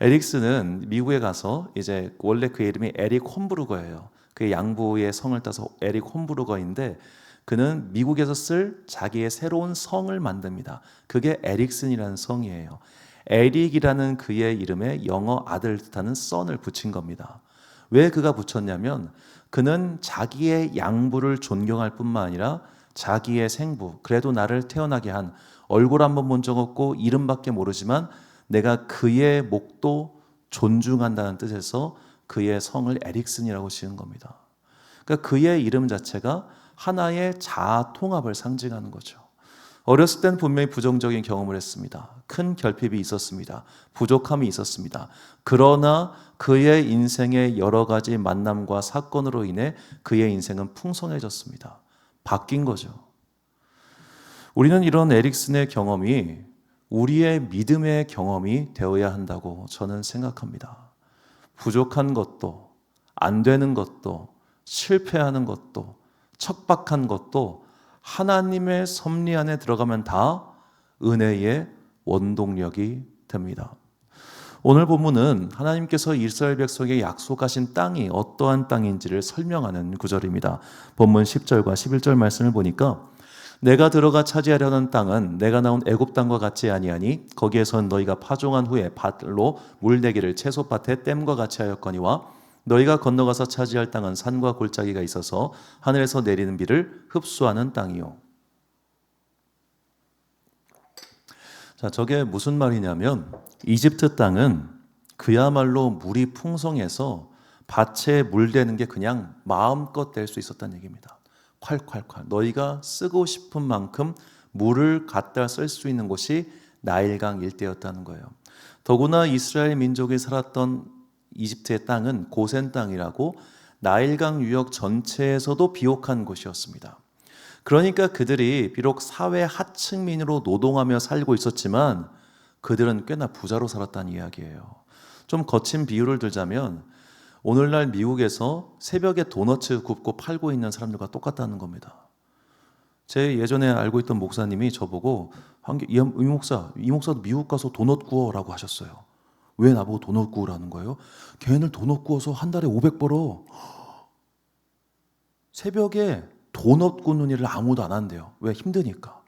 에릭슨은 미국에 가서 이제 원래 그의 이름이 에릭 홈부르거예요. 그의 양부의 성을 따서 에릭 홈부르거인데 그는 미국에서 쓸 자기의 새로운 성을 만듭니다. 그게 에릭슨이라는 성이에요. 에릭이라는 그의 이름에 영어 아들 뜻하는 son을 붙인 겁니다. 왜 그가 붙였냐면 그는 자기의 양부를 존경할 뿐만 아니라 자기의 생부, 그래도 나를 태어나게 한 얼굴 한번 본 적 없고 이름밖에 모르지만 내가 그의 목도 존중한다는 뜻에서 그의 성을 에릭슨이라고 지은 겁니다. 그러니까 그의 이름 자체가 하나의 자아 통합을 상징하는 거죠. 어렸을 때는 분명히 부정적인 경험을 했습니다. 큰 결핍이 있었습니다. 부족함이 있었습니다. 그러나 그의 인생의 여러 가지 만남과 사건으로 인해 그의 인생은 풍성해졌습니다. 바뀐 거죠. 우리는 이런 에릭슨의 경험이 우리의 믿음의 경험이 되어야 한다고 저는 생각합니다. 부족한 것도, 안 되는 것도, 실패하는 것도, 척박한 것도 하나님의 섭리 안에 들어가면 다 은혜의 원동력이 됩니다. 오늘 본문은 하나님께서 이스라엘 백성에게 약속하신 땅이 어떠한 땅인지를 설명하는 구절입니다. 본문 10절과 11절 말씀을 보니까 내가 들어가 차지하려는 땅은 내가 나온 애굽 땅과 같지 아니하니 거기에선 너희가 파종한 후에 밭로 물내기를 채소밭에 댐과 같이 하였거니와 너희가 건너가서 차지할 땅은 산과 골짜기가 있어서 하늘에서 내리는 비를 흡수하는 땅이요. 자, 저게 무슨 말이냐면 이집트 땅은 그야말로 물이 풍성해서 밭에 물 대는 게 그냥 마음껏 될 수 있었다는 얘기입니다. 콸콸콸. 너희가 쓰고 싶은 만큼 물을 갖다 쓸 수 있는 곳이 나일강 일대였다는 거예요. 더구나 이스라엘 민족이 살았던 이집트의 땅은 고센 땅이라고 나일강 유역 전체에서도 비옥한 곳이었습니다. 그러니까 그들이 비록 사회 하층민으로 노동하며 살고 있었지만 그들은 꽤나 부자로 살았다는 이야기예요. 좀 거친 비유를 들자면 오늘날 미국에서 새벽에 도너츠 굽고 팔고 있는 사람들과 똑같다는 겁니다. 제 예전에 알고 있던 목사님이 저보고 이 목사도 미국 가서 도넛 구워라고 하셨어요. 왜 나보고 도넛 구우라는 거예요? 걔네들 도넛 구워서 한 달에 500 벌어. 새벽에 도넛 굽는 일을 아무도 안 한대요. 왜? 힘드니까.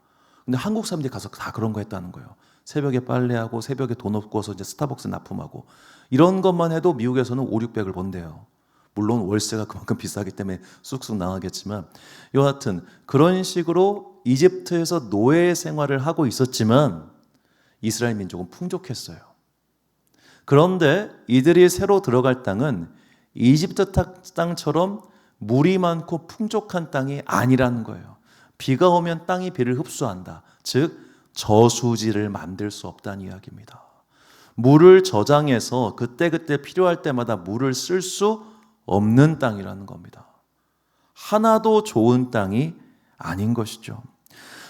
근데 한국 사람들이 가서 다 그런 거 했다는 거예요. 새벽에 빨래하고 새벽에 도넛 구워서 이제 스타벅스 납품하고 이런 것만 해도 미국에서는 5, 600을 번대요. 물론 월세가 그만큼 비싸기 때문에 쑥쑥 나가겠지만 여하튼 그런 식으로 이집트에서 노예 생활을 하고 있었지만 이스라엘 민족은 풍족했어요. 그런데 이들이 새로 들어갈 땅은 이집트 땅처럼 물이 많고 풍족한 땅이 아니라는 거예요. 비가 오면 땅이 비를 흡수한다. 즉 저수지를 만들 수 없다는 이야기입니다. 물을 저장해서 그때그때 필요할 때마다 물을 쓸 수 없는 땅이라는 겁니다. 하나도 좋은 땅이 아닌 것이죠.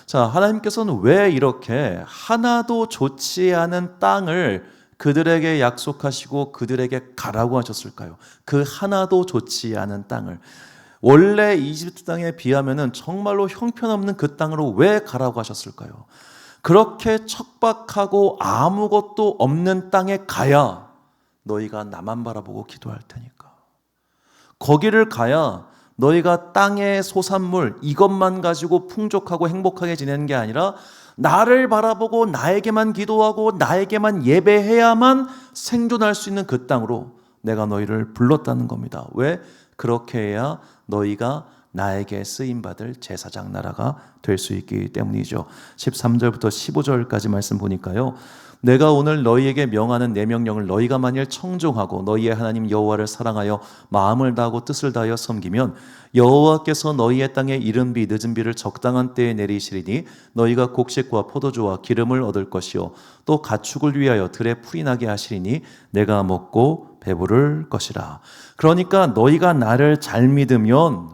자, 하나님께서는 왜 이렇게 하나도 좋지 않은 땅을 그들에게 약속하시고 그들에게 가라고 하셨을까요? 그 하나도 좋지 않은 땅을. 원래 이집트 땅에 비하면은 정말로 형편없는 그 땅으로 왜 가라고 하셨을까요? 그렇게 척박하고 아무것도 없는 땅에 가야 너희가 나만 바라보고 기도할 테니까. 거기를 가야 너희가 땅의 소산물 이것만 가지고 풍족하고 행복하게 지내는 게 아니라 나를 바라보고 나에게만 기도하고 나에게만 예배해야만 생존할 수 있는 그 땅으로 내가 너희를 불렀다는 겁니다. 왜? 그렇게 해야 너희가 나에게 쓰임받을 제사장 나라가 될 수 있기 때문이죠. 13절부터 15절까지 말씀 보니까요. 내가 오늘 너희에게 명하는 내 명령을 너희가 만일 청종하고 너희의 하나님 여호와를 사랑하여 마음을 다하고 뜻을 다하여 섬기면 여호와께서 너희의 땅에 이른 비 늦은 비를 적당한 때에 내리시리니 너희가 곡식과 포도주와 기름을 얻을 것이요 또 가축을 위하여 들에 풀이 나게 하시리니 내가 먹고 배부를 것이라. 그러니까 너희가 나를 잘 믿으면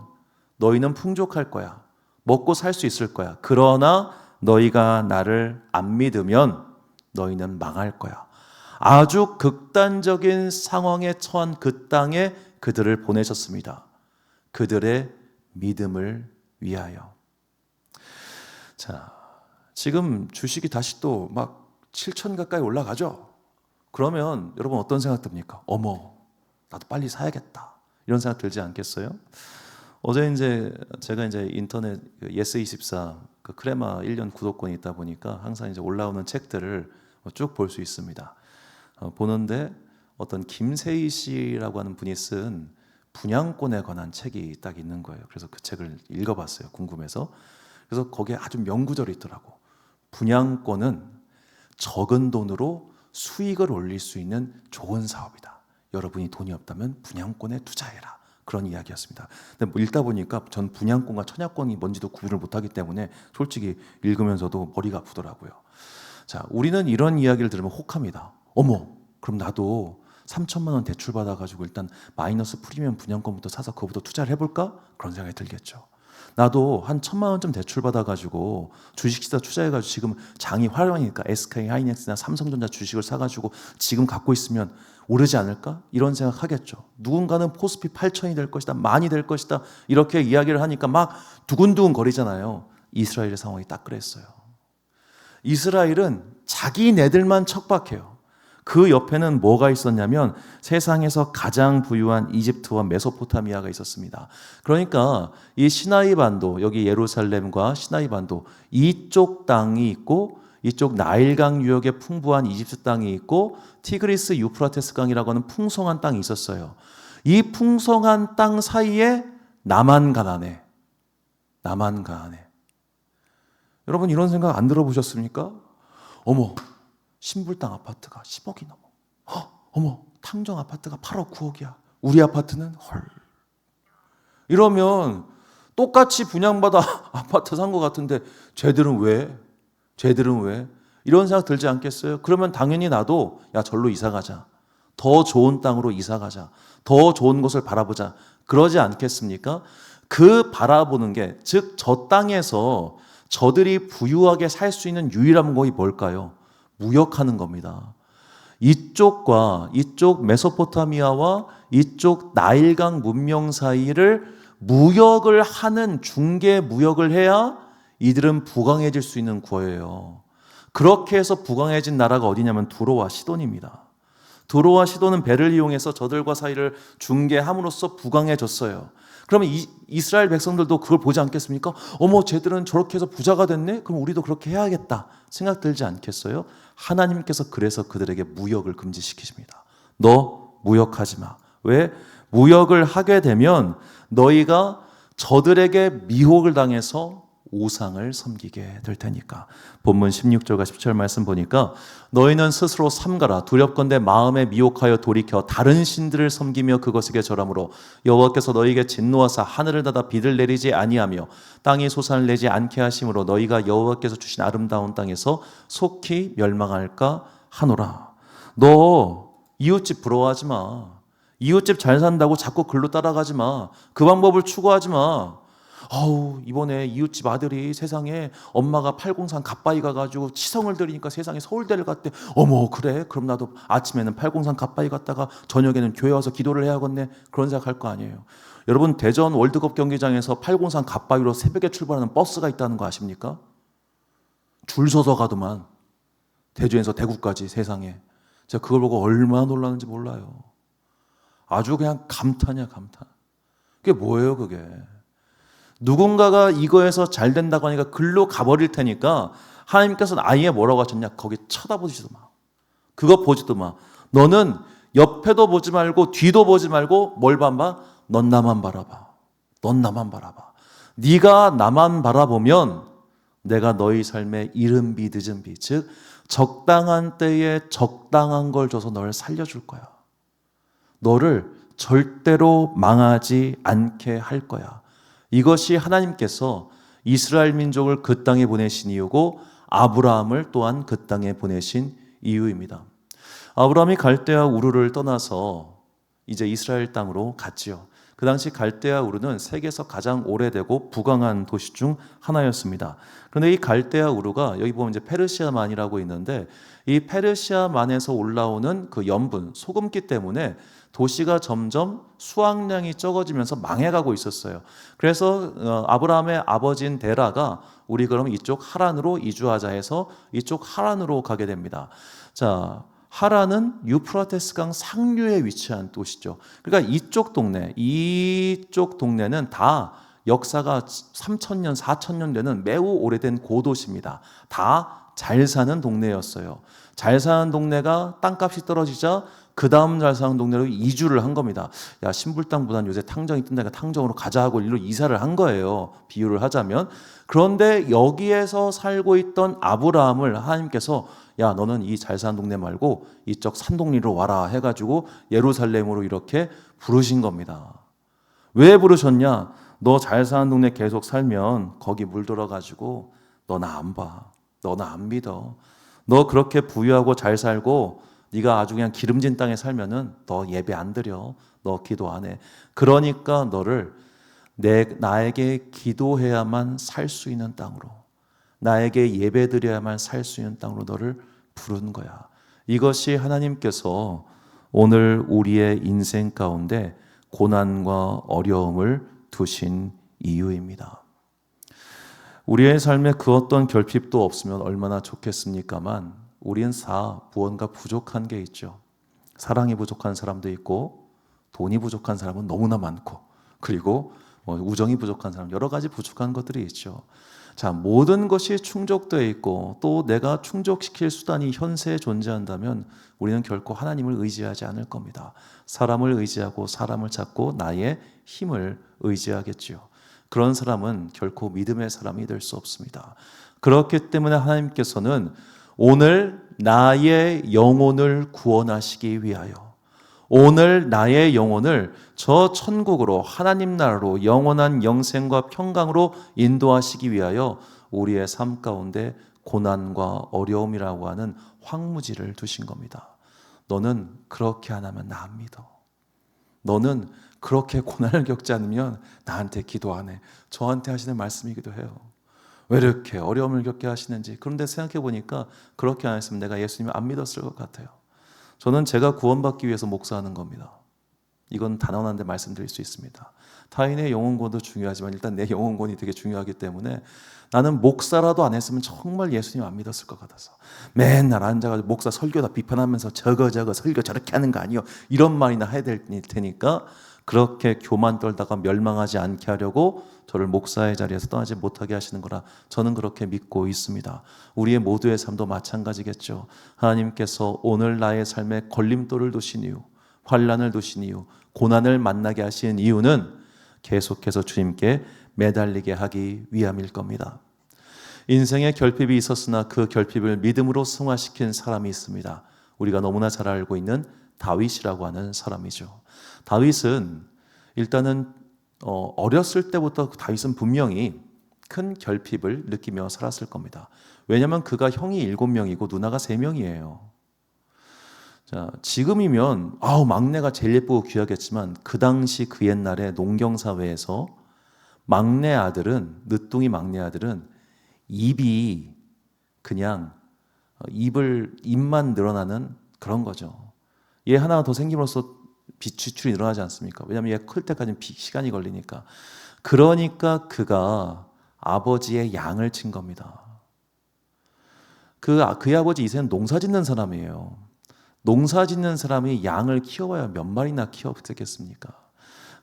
너희는 풍족할 거야. 먹고 살 수 있을 거야. 그러나 너희가 나를 안 믿으면 너희는 망할 거야. 아주 극단적인 상황에 처한 그 땅에 그들을 보내셨습니다. 그들의 믿음을 위하여. 자, 지금 주식이 다시 또 막 7천 가까이 올라가죠? 그러면 여러분 어떤 생각 듭니까? 어머, 나도 빨리 사야겠다. 이런 생각 들지 않겠어요? 어제 제가 인터넷 예스24 그 크레마 1년 구독권이 있다 보니까 항상 올라오는 책들을 쭉 볼 수 있습니다. 보는데 어떤 김세희 씨라고 하는 분이 쓴 분양권에 관한 책이 딱 있는 거예요. 그래서 그 책을 읽어봤어요. 궁금해서. 그래서 거기에 아주 명구절이 있더라고. 분양권은 적은 돈으로 수익을 올릴 수 있는 좋은 사업이다. 여러분이 돈이 없다면 분양권에 투자해라. 그런 이야기였습니다. 근데 읽다 보니까 전 분양권과 청약권이 뭔지도 구분을 못하기 때문에 솔직히 읽으면서도 머리가 아프더라고요. 자, 우리는 이런 이야기를 들으면 혹합니다. 어머, 그럼 나도 3천만 원 대출 받아가지고 일단 마이너스 프리미엄 분양권부터 사서 그거부터 투자를 해볼까? 그런 생각이 들겠죠. 나도 한 1,000만 원쯤 대출 받아가지고 주식시장 투자해가지고 지금 장이 활용하니까 SK 하이닉스나 삼성전자 주식을 사가지고 지금 갖고 있으면 오르지 않을까? 이런 생각하겠죠. 누군가는 코스피 8,000이 될 것이다, 만이 될 것이다 이렇게 이야기를 하니까 막 두근두근 거리잖아요. 이스라엘의 상황이 딱 그랬어요. 이스라엘은 자기네들만 척박해요. 그 옆에는 뭐가 있었냐면 세상에서 가장 부유한 이집트와 메소포타미아가 있었습니다. 그러니까 이 시나이 반도, 여기 예루살렘과 시나이 반도 이쪽 땅이 있고 이쪽 나일강 유역에 풍부한 이집트 땅이 있고 티그리스 유프라테스 강이라고 하는 풍성한 땅이 있었어요. 이 풍성한 땅 사이에 나만 가난해. 나만 가난해. 여러분 이런 생각 안 들어보셨습니까? 어머, 신불 땅 아파트가 10억이 넘어. 어머, 탕정 아파트가 8억 9억이야. 우리 아파트는 헐. 이러면 똑같이 분양받아 아파트 산 것 같은데 쟤들은 왜? 쟤들은 왜? 이런 생각 들지 않겠어요? 그러면 당연히 나도 야 절로 이사 가자. 더 좋은 땅으로 이사 가자. 더 좋은 곳을 바라보자. 그러지 않겠습니까? 그 바라보는 게, 즉 저 땅에서 저들이 부유하게 살 수 있는 유일한 것이 뭘까요? 무역하는 겁니다. 이쪽과 이쪽 메소포타미아와 이쪽 나일강 문명 사이를 무역을 하는 중개 무역을 해야 이들은 부강해질 수 있는 거예요. 그렇게 해서 부강해진 나라가 어디냐면 두로와 시돈입니다. 두로와 시돈은 배를 이용해서 저들과 사이를 중개함으로써 부강해졌어요. 그러면 이스라엘 백성들도 그걸 보지 않겠습니까? 어머, 쟤들은 저렇게 해서 부자가 됐네? 그럼 우리도 그렇게 해야겠다 생각 들지 않겠어요? 하나님께서 그래서 그들에게 무역을 금지시키십니다. 너 무역하지 마. 왜? 무역을 하게 되면 너희가 저들에게 미혹을 당해서 우상을 섬기게 될 테니까. 본문 16절과 17절 말씀 보니까 너희는 스스로 삼가라. 두렵건대 마음에 미혹하여 돌이켜 다른 신들을 섬기며 그것에게 절함으로 여호와께서 너희에게 진노하사 하늘을 닫아 비를 내리지 아니하며 땅이 소산을 내지 않게 하심으로 너희가 여호와께서 주신 아름다운 땅에서 속히 멸망할까 하노라. 너 이웃집 부러워하지 마. 이웃집 잘 산다고 자꾸 글로 따라가지 마. 그 방법을 추구하지 마. 이번에 이웃집 아들이 세상에 엄마가 803 갓바위 가가지고 치성을 드리니까 세상에 서울대를 갔대. 어머, 그래? 그럼 나도 아침에는 803 갓바위 갔다가 저녁에는 교회 와서 기도를 해야겠네. 그런 생각할 거 아니에요. 여러분, 대전 월드컵 경기장에서 803 갓바위로 새벽에 출발하는 버스가 있다는 거 아십니까? 줄 서서 가더만. 대전에서 대구까지. 세상에. 제가 그걸 보고 얼마나 놀랐는지 몰라요. 아주 그냥 감탄이야, 감탄. 그게 뭐예요, 그게? 누군가가 이거에서 잘 된다고 하니까 글로 가버릴 테니까 하나님께서는 아예 뭐라고 하셨냐? 거기 쳐다보지도 마. 그거 보지도 마. 너는 옆에도 보지 말고 뒤도 보지 말고 뭘 봐봐? 넌 나만 바라봐. 넌 나만 바라봐. 네가 나만 바라보면 내가 너희 삶에 이른 비 늦은 비, 즉 적당한 때에 적당한 걸 줘서 너를 살려줄 거야. 너를 절대로 망하지 않게 할 거야. 이것이 하나님께서 이스라엘 민족을 그 땅에 보내신 이유고 아브라함을 또한 그 땅에 보내신 이유입니다. 아브라함이 갈대아 우르를 떠나서 이제 이스라엘 땅으로 갔지요. 그 당시 갈대아 우르는 세계에서 가장 오래되고 부강한 도시 중 하나였습니다. 그런데 이 갈대아 우르가 여기 보면 이제 페르시아만이라고 있는데 이 페르시아만에서 올라오는 그 염분, 소금기 때문에 도시가 점점 수확량이 적어지면서 망해가고 있었어요. 그래서 아브라함의 아버지인 데라가 우리 그럼 이쪽 하란으로 이주하자 해서 이쪽 하란으로 가게 됩니다. 자, 하란은 유프라테스강 상류에 위치한 도시죠. 그러니까 이쪽 동네는 다 역사가 3,000년, 4,000년 되는 매우 오래된 고도시입니다. 다 잘 사는 동네였어요. 잘 사는 동네가 땅값이 떨어지자 그 다음 잘 사는 동네로 이주를 한 겁니다. 야, 신불땅보다는 요새 탕정이 뜬다니까 탕정으로 가자 하고 일로 이사를 한 거예요. 비유를 하자면. 그런데 여기에서 살고 있던 아브라함을 하나님께서 야, 너는 이 잘 사는 동네 말고 이쪽 산동리로 와라 해가지고 예루살렘으로 이렇게 부르신 겁니다. 왜 부르셨냐? 너 잘 사는 동네 계속 살면 거기 물 들어가지고 너 나 안 봐. 너 나 안 믿어. 너 그렇게 부유하고 잘 살고 네가 아주 그냥 기름진 땅에 살면은 너 예배 안 드려. 너 기도 안 해. 그러니까 너를 나에게 기도해야만 살 수 있는 땅으로, 나에게 예배 드려야만 살 수 있는 땅으로 너를 부른 거야. 이것이 하나님께서 오늘 우리의 인생 가운데 고난과 어려움을 두신 이유입니다. 우리의 삶에 그 어떤 결핍도 없으면 얼마나 좋겠습니까만 우리는 무언가 부족한 게 있죠. 사랑이 부족한 사람도 있고 돈이 부족한 사람은 너무나 많고 그리고 우정이 부족한 사람 여러 가지 부족한 것들이 있죠. 자, 모든 것이 충족되어 있고 또 내가 충족시킬 수단이 현세에 존재한다면 우리는 결코 하나님을 의지하지 않을 겁니다. 사람을 의지하고 사람을 찾고 나의 힘을 의지하겠지요. 그런 사람은 결코 믿음의 사람이 될 수 없습니다. 그렇기 때문에 하나님께서는 오늘 나의 영혼을 구원하시기 위하여, 오늘 나의 영혼을 저 천국으로, 하나님 나라로, 영원한 영생과 평강으로 인도하시기 위하여 우리의 삶 가운데 고난과 어려움이라고 하는 황무지를 두신 겁니다. 너는 그렇게 안 하면 나 안 믿어. 너는 그렇게 고난을 겪지 않으면 나한테 기도 안 해. 저한테 하시는 말씀이기도 해요. 왜 이렇게 어려움을 겪게 하시는지. 그런데 생각해 보니까 그렇게 안 했으면 내가 예수님을 안 믿었을 것 같아요. 저는 제가 구원받기 위해서 목사하는 겁니다. 이건 단언한데 말씀드릴 수 있습니다. 타인의 영혼권도 중요하지만 일단 내 영혼권이 되게 중요하기 때문에 나는 목사라도 안 했으면 정말 예수님 안 믿었을 것 같아서 맨날 앉아가지고 목사 설교다 비판하면서 저거 설교 저렇게 하는 거 아니요, 이런 말이나 해야 될 테니까 그렇게 교만 떨다가 멸망하지 않게 하려고 저를 목사의 자리에서 떠나지 못하게 하시는 거라 저는 그렇게 믿고 있습니다. 우리의 모두의 삶도 마찬가지겠죠. 하나님께서 오늘 나의 삶에 걸림돌을 두신 이유, 환난을 두신 이유, 고난을 만나게 하신 이유는 계속해서 주님께 매달리게 하기 위함일 겁니다. 인생에 결핍이 있었으나 그 결핍을 믿음으로 승화시킨 사람이 있습니다. 우리가 너무나 잘 알고 있는 다윗이라고 하는 사람이죠. 다윗은 일단은 어렸을 때부터 다윗은 분명히 큰 결핍을 느끼며 살았을 겁니다. 왜냐하면 그가 형이 7명이고 누나가 3명이에요. 자, 지금이면 막내가 제일 예쁘고 귀하겠지만 그 당시 그 옛날에 농경사회에서 막내 아들은, 늦둥이 막내 아들은 입이 그냥 입만 늘어나는 그런 거죠. 얘 하나 더 생김으로써 비추출이 늘어나지 않습니까? 왜냐하면 얘 클 때까지는 시간이 걸리니까. 그러니까 그가 아버지의 양을 친 겁니다. 그의 아버지 이세는 농사 짓는 사람이에요. 농사 짓는 사람이 양을 키워야 몇 마리나 키웠겠습니까?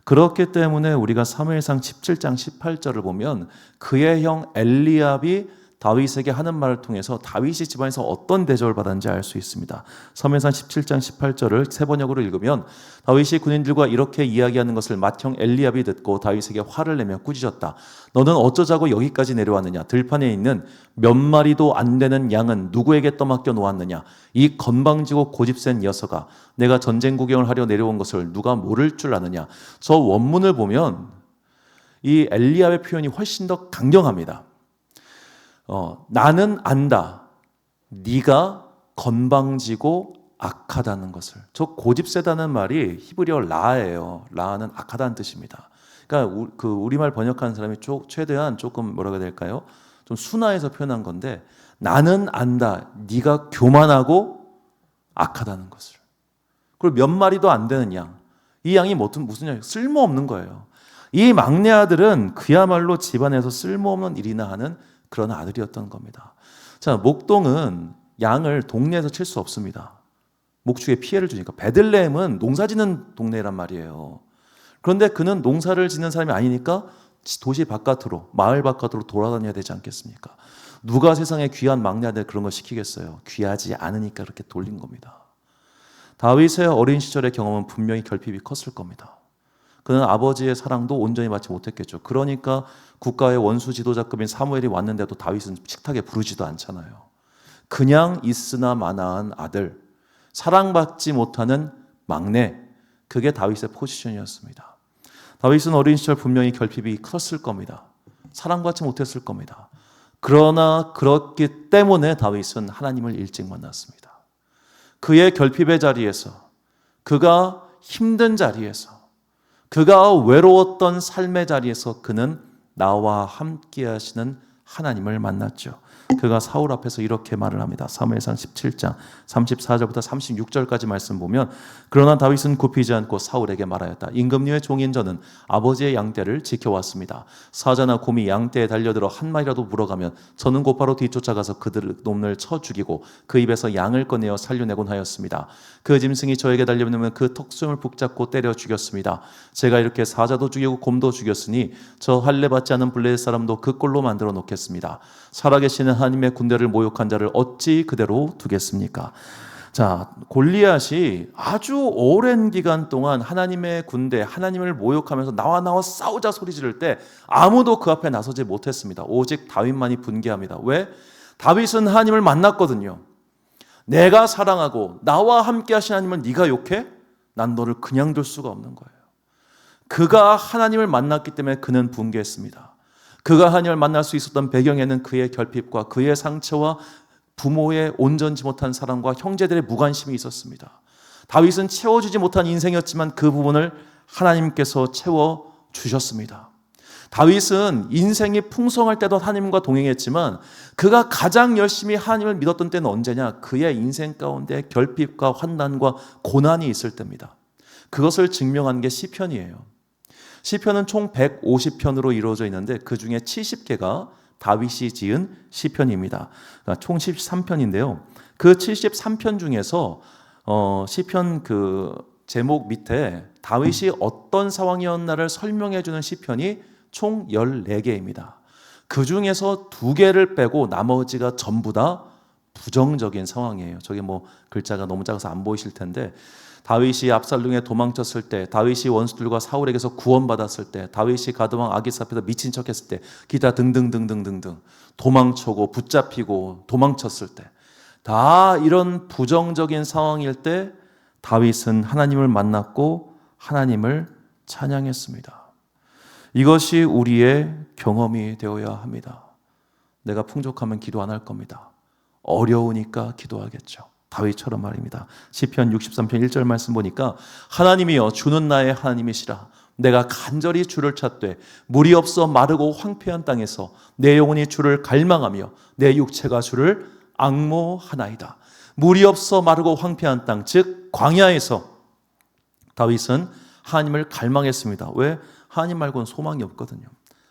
그렇기 때문에 우리가 사무엘상 17장 18절을 보면 그의 형 엘리압이 다윗에게 하는 말을 통해서 다윗이 집안에서 어떤 대접을 받았는지 알 수 있습니다. 사무엘상 17장 18절을 세 번역으로 읽으면 다윗이 군인들과 이렇게 이야기하는 것을 맏형 엘리압이 듣고 다윗에게 화를 내며 꾸짖었다. 너는 어쩌자고 여기까지 내려왔느냐? 들판에 있는 몇 마리도 안 되는 양은 누구에게 떠맡겨 놓았느냐? 이 건방지고 고집센 녀석아, 내가 전쟁 구경을 하려 내려온 것을 누가 모를 줄 아느냐? 저 원문을 보면 이 엘리압의 표현이 훨씬 더 강경합니다. 나는 안다. 네가 건방지고 악하다는 것을. 저 고집세다는 말이 히브리어 라예요. 라는 악하다는 뜻입니다. 그러니까 그 우리말 번역하는 사람이 최대한 조금 뭐라고 해야 될까요? 좀 순화해서 표현한 건데 나는 안다. 네가 교만하고 악하다는 것을. 그리고 몇 마리도 안 되는 양. 이 양이 무슨 양이 쓸모없는 거예요. 이 막내 아들은 그야말로 집안에서 쓸모없는 일이나 하는 그런 아들이었던 겁니다. 자, 목동은 양을 동네에서 칠 수 없습니다. 목축에 피해를 주니까. 베들레헴은 농사 짓는 동네란 말이에요. 그런데 그는 농사를 짓는 사람이 아니니까 도시 바깥으로, 마을 바깥으로 돌아다녀야 되지 않겠습니까? 누가 세상에 귀한 막내 아들 그런 거 시키겠어요? 귀하지 않으니까 그렇게 돌린 겁니다. 다윗의 어린 시절의 경험은 분명히 결핍이 컸을 겁니다. 그는 아버지의 사랑도 온전히 받지 못했겠죠. 그러니까 국가의 원수 지도자급인 사무엘이 왔는데도 다윗은 식탁에 부르지도 않잖아요. 그냥 있으나 마나한 아들, 사랑받지 못하는 막내, 그게 다윗의 포지션이었습니다. 다윗은 어린 시절 분명히 결핍이 컸을 겁니다. 사랑받지 못했을 겁니다. 그러나 그렇기 때문에 다윗은 하나님을 일찍 만났습니다. 그의 결핍의 자리에서, 그가 힘든 자리에서, 그가 외로웠던 삶의 자리에서 그는 나와 함께 하시는 하나님을 만났죠. 그가 사울 앞에서 이렇게 말을 합니다. 사무엘상 17장 34절부터 36절까지 말씀 보면 그러나 다윗은 굽히지 않고 사울에게 말하였다. 임금님의 종인 저는 아버지의 양떼를 지켜왔습니다. 사자나 곰이 양떼에 달려들어 한 마리라도 물어가면 저는 곧바로 뒤쫓아가서 그들 놈을 쳐 죽이고 그 입에서 양을 꺼내어 살려내곤 하였습니다. 그 짐승이 저에게 달려오면 그 턱수염을 붙잡고 때려 죽였습니다. 제가 이렇게 사자도 죽이고 곰도 죽였으니 저 할례 받지 않은 블레셋 사람도 그 꼴로 만들어 놓겠습니다. 살아계시는 하나님의 군대를 모욕한 자를 어찌 그대로 두겠습니까? 자, 골리앗이 아주 오랜 기간 동안 하나님의 군대, 하나님을 모욕하면서 나와 싸우자 소리 지를 때 아무도 그 앞에 나서지 못했습니다. 오직 다윗만이 분개합니다. 왜? 다윗은 하나님을 만났거든요. 내가 사랑하고 나와 함께 하신 하나님을 네가 욕해? 난 너를 그냥 둘 수가 없는 거예요. 그가 하나님을 만났기 때문에 그는 분개했습니다. 그가 하나님을 만날 수 있었던 배경에는 그의 결핍과 그의 상처와 부모의 온전지 못한 사랑과 형제들의 무관심이 있었습니다. 다윗은 채워주지 못한 인생이었지만 그 부분을 하나님께서 채워주셨습니다. 다윗은 인생이 풍성할 때도 하나님과 동행했지만 그가 가장 열심히 하나님을 믿었던 때는 언제냐? 그의 인생 가운데 결핍과 환난과 고난이 있을 때입니다. 그것을 증명한 게 시편이에요. 시편은 총 150편으로 이루어져 있는데 그 중에 70개가 다윗이 지은 시편입니다. 그러니까 총 73편인데요. 그 73편 중에서 시편 그 제목 밑에 다윗이 어떤 상황이었나를 설명해 주는 시편이 총 14개입니다. 그 중에서 2개를 빼고 나머지가 전부 다 부정적인 상황이에요. 저게 뭐 글자가 너무 작아서 안 보이실 텐데 다윗이 압살롬에 도망쳤을 때, 다윗이 원수들과 사울에게서 구원받았을 때, 다윗이 가드왕 아기스 앞에서 미친 척했을 때, 기타 등등등등등등 도망쳐고 붙잡히고 도망쳤을 때, 다 이런 부정적인 상황일 때 다윗은 하나님을 만났고 하나님을 찬양했습니다. 이것이 우리의 경험이 되어야 합니다. 내가 풍족하면 기도 안 할 겁니다. 어려우니까 기도하겠죠. 다윗처럼 말입니다. 시편 63편 1절 말씀 보니까 하나님이여 주는 나의 하나님이시라. 내가 간절히 주를 찾되 물이 없어 마르고 황폐한 땅에서 내 영혼이 주를 갈망하며 내 육체가 주를 앙모하나이다. 물이 없어 마르고 황폐한 땅, 즉 광야에서 다윗은 하나님을 갈망했습니다. 왜? 하나님 말고는 소망이 없거든요.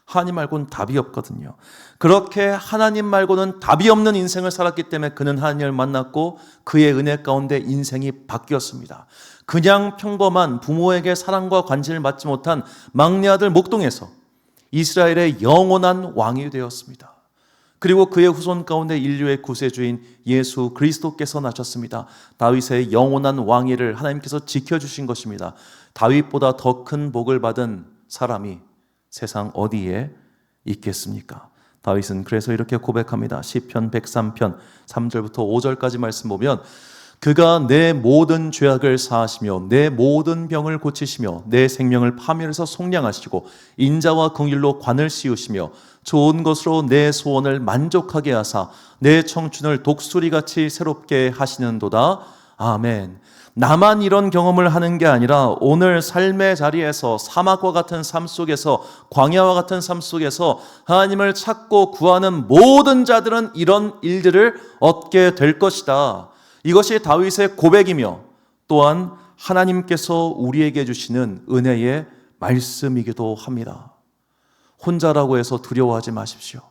하나님 말고는 답이 없거든요. 그렇게 하나님 말고는 답이 없는 인생을 살았기 때문에 그는 하나님을 만났고 그의 은혜 가운데 인생이 바뀌었습니다. 그냥 평범한 부모에게 사랑과 관심을 받지 못한 막내 아들 목동에서 이스라엘의 영원한 왕이 되었습니다. 그리고 그의 후손 가운데 인류의 구세주인 예수 그리스도께서 나셨습니다. 다윗의 영원한 왕위를 하나님께서 지켜주신 것입니다. 다윗보다 더 큰 복을 받은 사람이 세상 어디에 있겠습니까? 다윗은 그래서 이렇게 고백합니다. 시편 103편 3절부터 5절까지 말씀 보면 그가 내 모든 죄악을 사하시며 내 모든 병을 고치시며 내 생명을 파멸해서 속량하시고 인자와 긍휼로 관을 씌우시며 좋은 것으로 내 소원을 만족하게 하사 내 청춘을 독수리같이 새롭게 하시는도다. 아멘. 나만 이런 경험을 하는 게 아니라 오늘 삶의 자리에서 사막과 같은 삶 속에서 광야와 같은 삶 속에서 하나님을 찾고 구하는 모든 자들은 이런 일들을 얻게 될 것이다. 이것이 다윗의 고백이며 또한 하나님께서 우리에게 주시는 은혜의 말씀이기도 합니다. 혼자라고 해서 두려워하지 마십시오.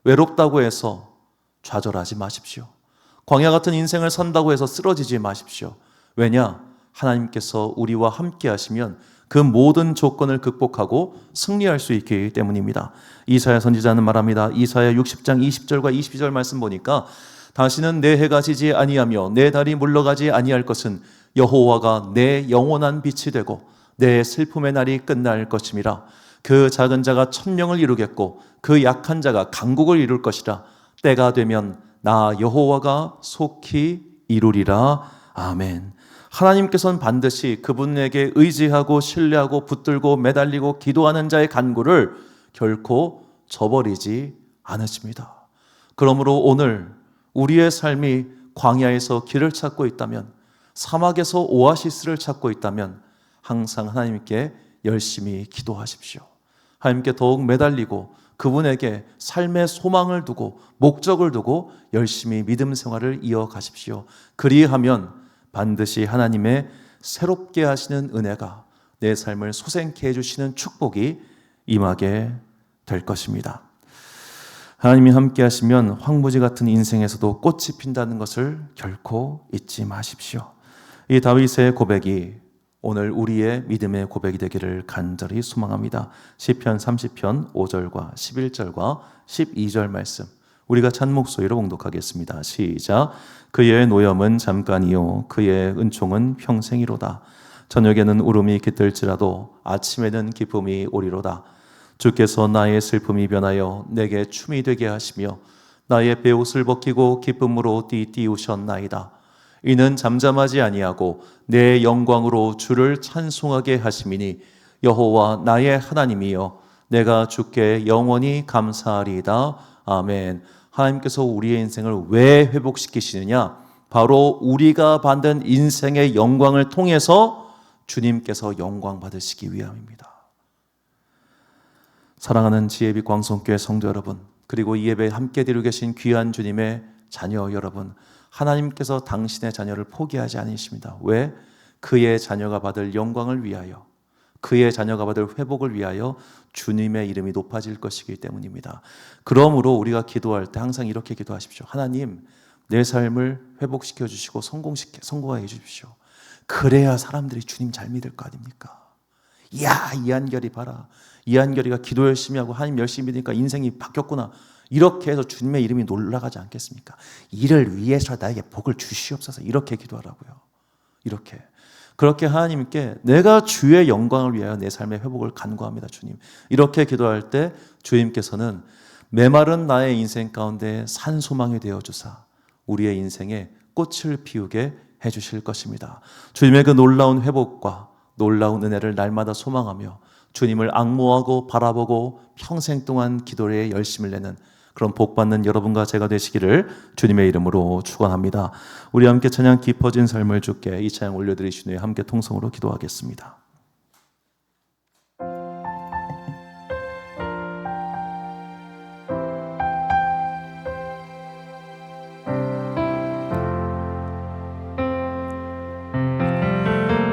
외롭다고 해서 좌절하지 마십시오. 광야 같은 인생을 산다고 해서 쓰러지지 마십시오. 왜냐? 하나님께서 우리와 함께 하시면 그 모든 조건을 극복하고 승리할 수 있기 때문입니다. 이사야 선지자는 말합니다. 이사야 60장 20절과 22절 말씀 보니까 다시는 내 해가 지지 아니하며 내 달이 물러가지 아니할 것은 여호와가 내 영원한 빛이 되고 내 슬픔의 날이 끝날 것임이라. 그 작은 자가 천명을 이루겠고 그 약한 자가 강국을 이룰 것이라. 때가 되면 나 여호와가 속히 이루리라. 아멘. 하나님께서는 반드시 그분에게 의지하고 신뢰하고 붙들고 매달리고 기도하는 자의 간구를 결코 저버리지 않으십니다. 그러므로 오늘 우리의 삶이 광야에서 길을 찾고 있다면, 사막에서 오아시스를 찾고 있다면 항상 하나님께 열심히 기도하십시오. 하나님께 더욱 매달리고 그분에게 삶의 소망을 두고 목적을 두고 열심히 믿음 생활을 이어가십시오. 그리하면 반드시 하나님의 새롭게 하시는 은혜가 내 삶을 소생케 해주시는 축복이 임하게 될 것입니다. 하나님이 함께 하시면 황무지 같은 인생에서도 꽃이 핀다는 것을 결코 잊지 마십시오. 이 다윗의 고백이 오늘 우리의 믿음의 고백이 되기를 간절히 소망합니다. 시편 30편 5절과 11절과 12절 말씀 우리가 찬 목소리로 봉독하겠습니다. 시작. 그의 노염은 잠깐이요 그의 은총은 평생이로다. 저녁에는 울음이 깃들지라도 아침에는 기쁨이 오리로다. 주께서 나의 슬픔이 변하여 내게 춤이 되게 하시며 나의 베옷을 벗기고 기쁨으로 띠띠우셨나이다. 이는 잠잠하지 아니하고 내 영광으로 주를 찬송하게 하심이니 여호와 나의 하나님이여 내가 주께 영원히 감사하리이다. 아멘. 하나님께서 우리의 인생을 왜 회복시키시느냐? 바로 우리가 받은 인생의 영광을 통해서 주님께서 영광 받으시기 위함입니다. 사랑하는 지혜빛 광성교회 성도 여러분, 그리고 이 예배에 함께 드리고 계신 귀한 주님의 자녀 여러분, 하나님께서 당신의 자녀를 포기하지 않으십니다. 왜? 그의 자녀가 받을 영광을 위하여, 그의 자녀가 받을 회복을 위하여 주님의 이름이 높아질 것이기 때문입니다. 그러므로 우리가 기도할 때 항상 이렇게 기도하십시오. 하나님, 내 삶을 회복시켜 주시고 성공하게 해 주십시오. 그래야 사람들이 주님 잘 믿을 거 아닙니까? 이야, 이한결이 봐라. 이한결이가 기도 열심히 하고 하나님 열심히 믿으니까 인생이 바뀌었구나. 이렇게 해서 주님의 이름이 놀라가지 않겠습니까? 이를 위해서 나에게 복을 주시옵소서. 이렇게 기도하라고요. 이렇게. 그렇게 하나님께 내가 주의 영광을 위하여 내 삶의 회복을 간구합니다. 주님. 이렇게 기도할 때 주님께서는 메마른 나의 인생 가운데 산소망이 되어주사 우리의 인생에 꽃을 피우게 해주실 것입니다. 주님의 그 놀라운 회복과 놀라운 은혜를 날마다 소망하며 주님을 앙모하고 바라보고 평생 동안 기도에 열심을 내는 그런 복받는 여러분과 제가 되시기를 주님의 이름으로 축원합니다. 우리 함께 찬양 깊어진 삶을 주께 이 찬양 올려드리신 후에 함께 통성으로 기도하겠습니다.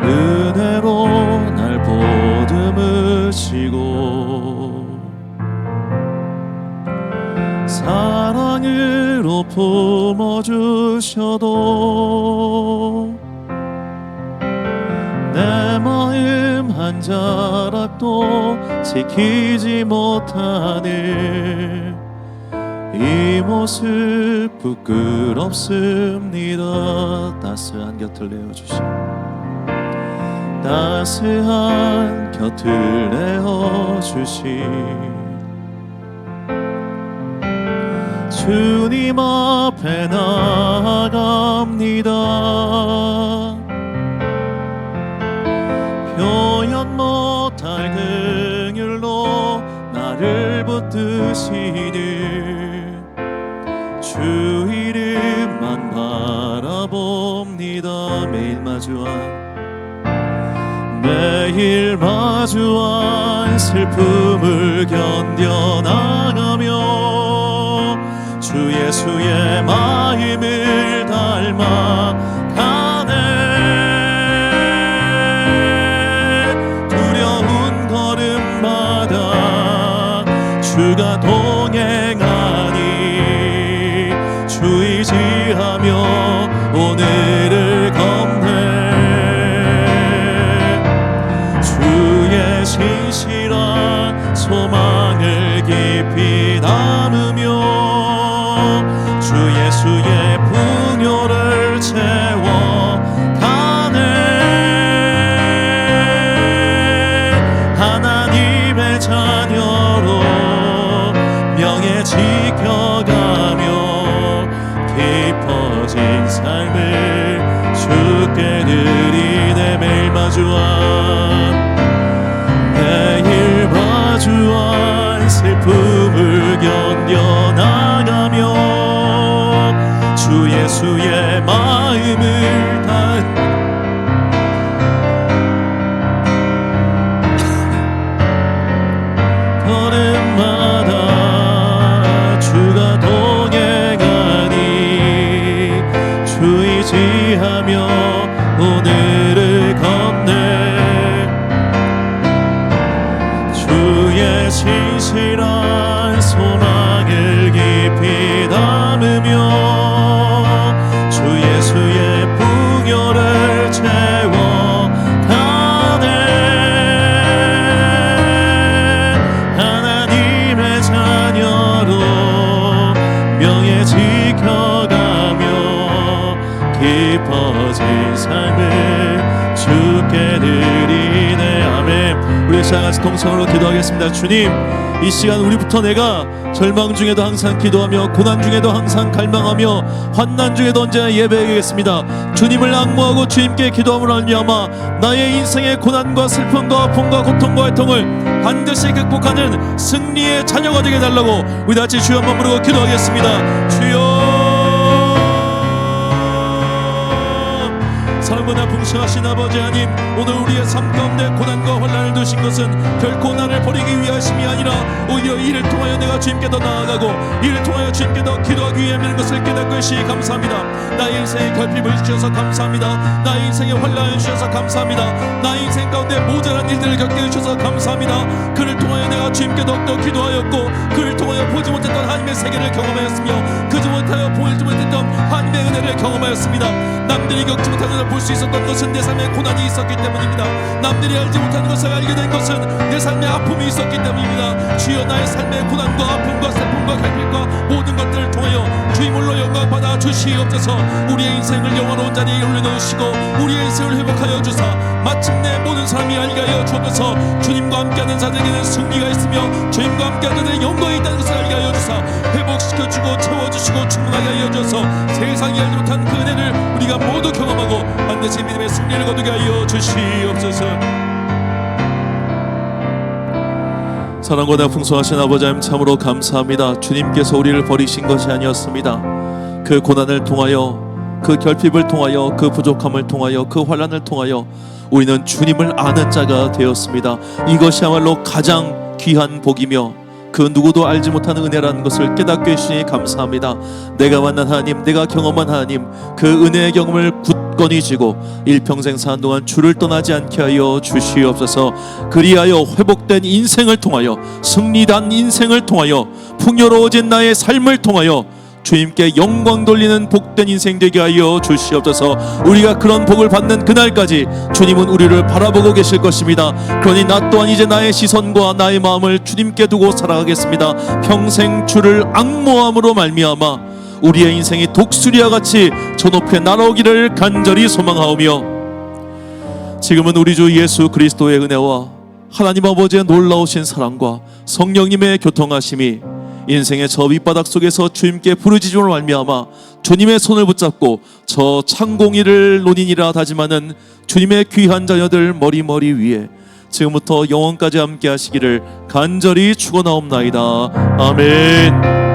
은혜로 날 보듬으시고 사랑으로 품어주셔도 내 마음 한 자락도 지키지 못하는 이 모습 부끄럽습니다. 따스한 곁을 내어주신 따스한 곁을 내어주신 주님 앞에 나아갑니다. 표현 못할 긍휼로 나를 붙드시는 주 이름만 바라봅니다. 매일 마주한 슬픔을 견뎌나가며 주 예수의 마음을 닮아가네. 두려운 걸음마다 주가 동행하니 주 의지하며 오늘을 걷네. 주의 신실한 소망을 깊이 담으며 주 예수의 풍요를 채워가네. 하나님의 자녀로 명예 지켜가며 깊어진 삶을 주께 드리네. 매일 마주한 슬픔을 견뎌나가며 주 예수의 마음을 걸음마다 주가 동행하니 주 의지하며 오늘을 걷네. 주의 신실한 소망을 깊이 담으며 주 예수의 풍요를 채워가네. 하나님의 자녀로 명예 지켜가며 깊어진 삶을 주께 드리네. 아멘. 우리 같이 동성으로 기도하겠습니다. 주님, 이 시간 우리부터 내가 절망 중에도 항상 기도하며 고난 중에도 항상 갈망하며 환난 중에도 언제나 예배하겠습니다. 주님을 앙모하고 주님께 기도함으로 말미암아 나의 인생의 고난과 슬픔과 아픔과 고통과 애통을 반드시 극복하는 승리의 자녀가 되게 해달라고 우리 같이 주여 한번 부르고 기도하겠습니다. 주여, 사랑보다 풍성하신 아버지 하나님, 오늘 우리의 삶 가운데 고난과 환난을 두신 것은 결코 나를 버리기 위하심이 아니라 오히려 이를 통하여 내가 주님께 더 나아가고 이를 통하여 주님께 더 기도하기 위함이라는 것을 깨닫고 있으니 감사합니다. 나의 인생의 결핍을 주셔서 감사합니다. 나의 인생의 환난을 주셔서 감사합니다. 나의 인생 가운데 모자란 일들을 겪게 해주셔서 감사합니다. 그를 통하여 내가 주님께 더욱더 기도하였고 그를 통하여 보지 못했던 하나님의 세계를 경험하였으며 그지 못하여 보지 못했던 하나님의 은혜를 경험하였습니다. 남들이 겪지 못한 것을 볼 수 있었던 것은 내 삶에 고난이 있었기 때문입니다. 남들이 알지 못하는 것을 알게 된 것은 내 삶에 아픔이 있었기 때문입니다. 주여, 나의 삶의 고난과 아픔과 슬픔과 결핍과 모든 것들을 통하여 주님으로 영광 받아 주시옵소서. 우리의 인생을 영원한 자리에 올려놓으시고 우리의 인생을 회복하여 주사 마침내 모든 사람이 알게 하여 주옵소서. 주님과 함께하는 자들에게는 승리가 있으며 주님과 함께하는 자들의 영광이 있다는 것을 알게 하여 주사 회복시켜주고 채워주시고 충분하게 하여 주셔서 세상이 알지 못한 그 은혜를 우리가 모두 경험하고 반드시 믿음의 승리를 거두게 하여 주시옵소서. 사랑보다 풍성하신 아버지 하나님, 참으로 감사합니다. 주님께서 우리를 버리신 것이 아니었습니다. 그 고난을 통하여, 그 결핍을 통하여, 그 부족함을 통하여, 그 환난을 통하여 우리는 주님을 아는 자가 되었습니다. 이것이야말로 가장 귀한 복이며 그 누구도 알지 못하는 은혜라는 것을 깨닫게 해주시니 감사합니다. 내가 만난 하나님, 내가 경험한 하나님, 그 은혜의 경험을 굳건히 쥐고 일평생 사는 동안 주를 떠나지 않게 하여 주시옵소서. 그리하여 회복된 인생을 통하여, 승리단 인생을 통하여, 풍요로워진 나의 삶을 통하여 주님께 영광 돌리는 복된 인생 되게 하여 주시옵소서. 우리가 그런 복을 받는 그날까지 주님은 우리를 바라보고 계실 것입니다. 그러니 나 또한 이제 나의 시선과 나의 마음을 주님께 두고 살아가겠습니다. 평생 주를 앙모함으로 말미암아 우리의 인생이 독수리와 같이 저 높이 날아오기를 간절히 소망하오며, 지금은 우리 주 예수 그리스도의 은혜와 하나님 아버지의 놀라우신 사랑과 성령님의 교통하심이 인생의 저 밑바닥 속에서 주님께 부르짖음으로 말미암아 주님의 손을 붙잡고 저 창공이를 논인이라 다짐하는 주님의 귀한 자녀들 머리 위에 지금부터 영원까지 함께 하시기를 간절히 축원하옵나이다. 아멘.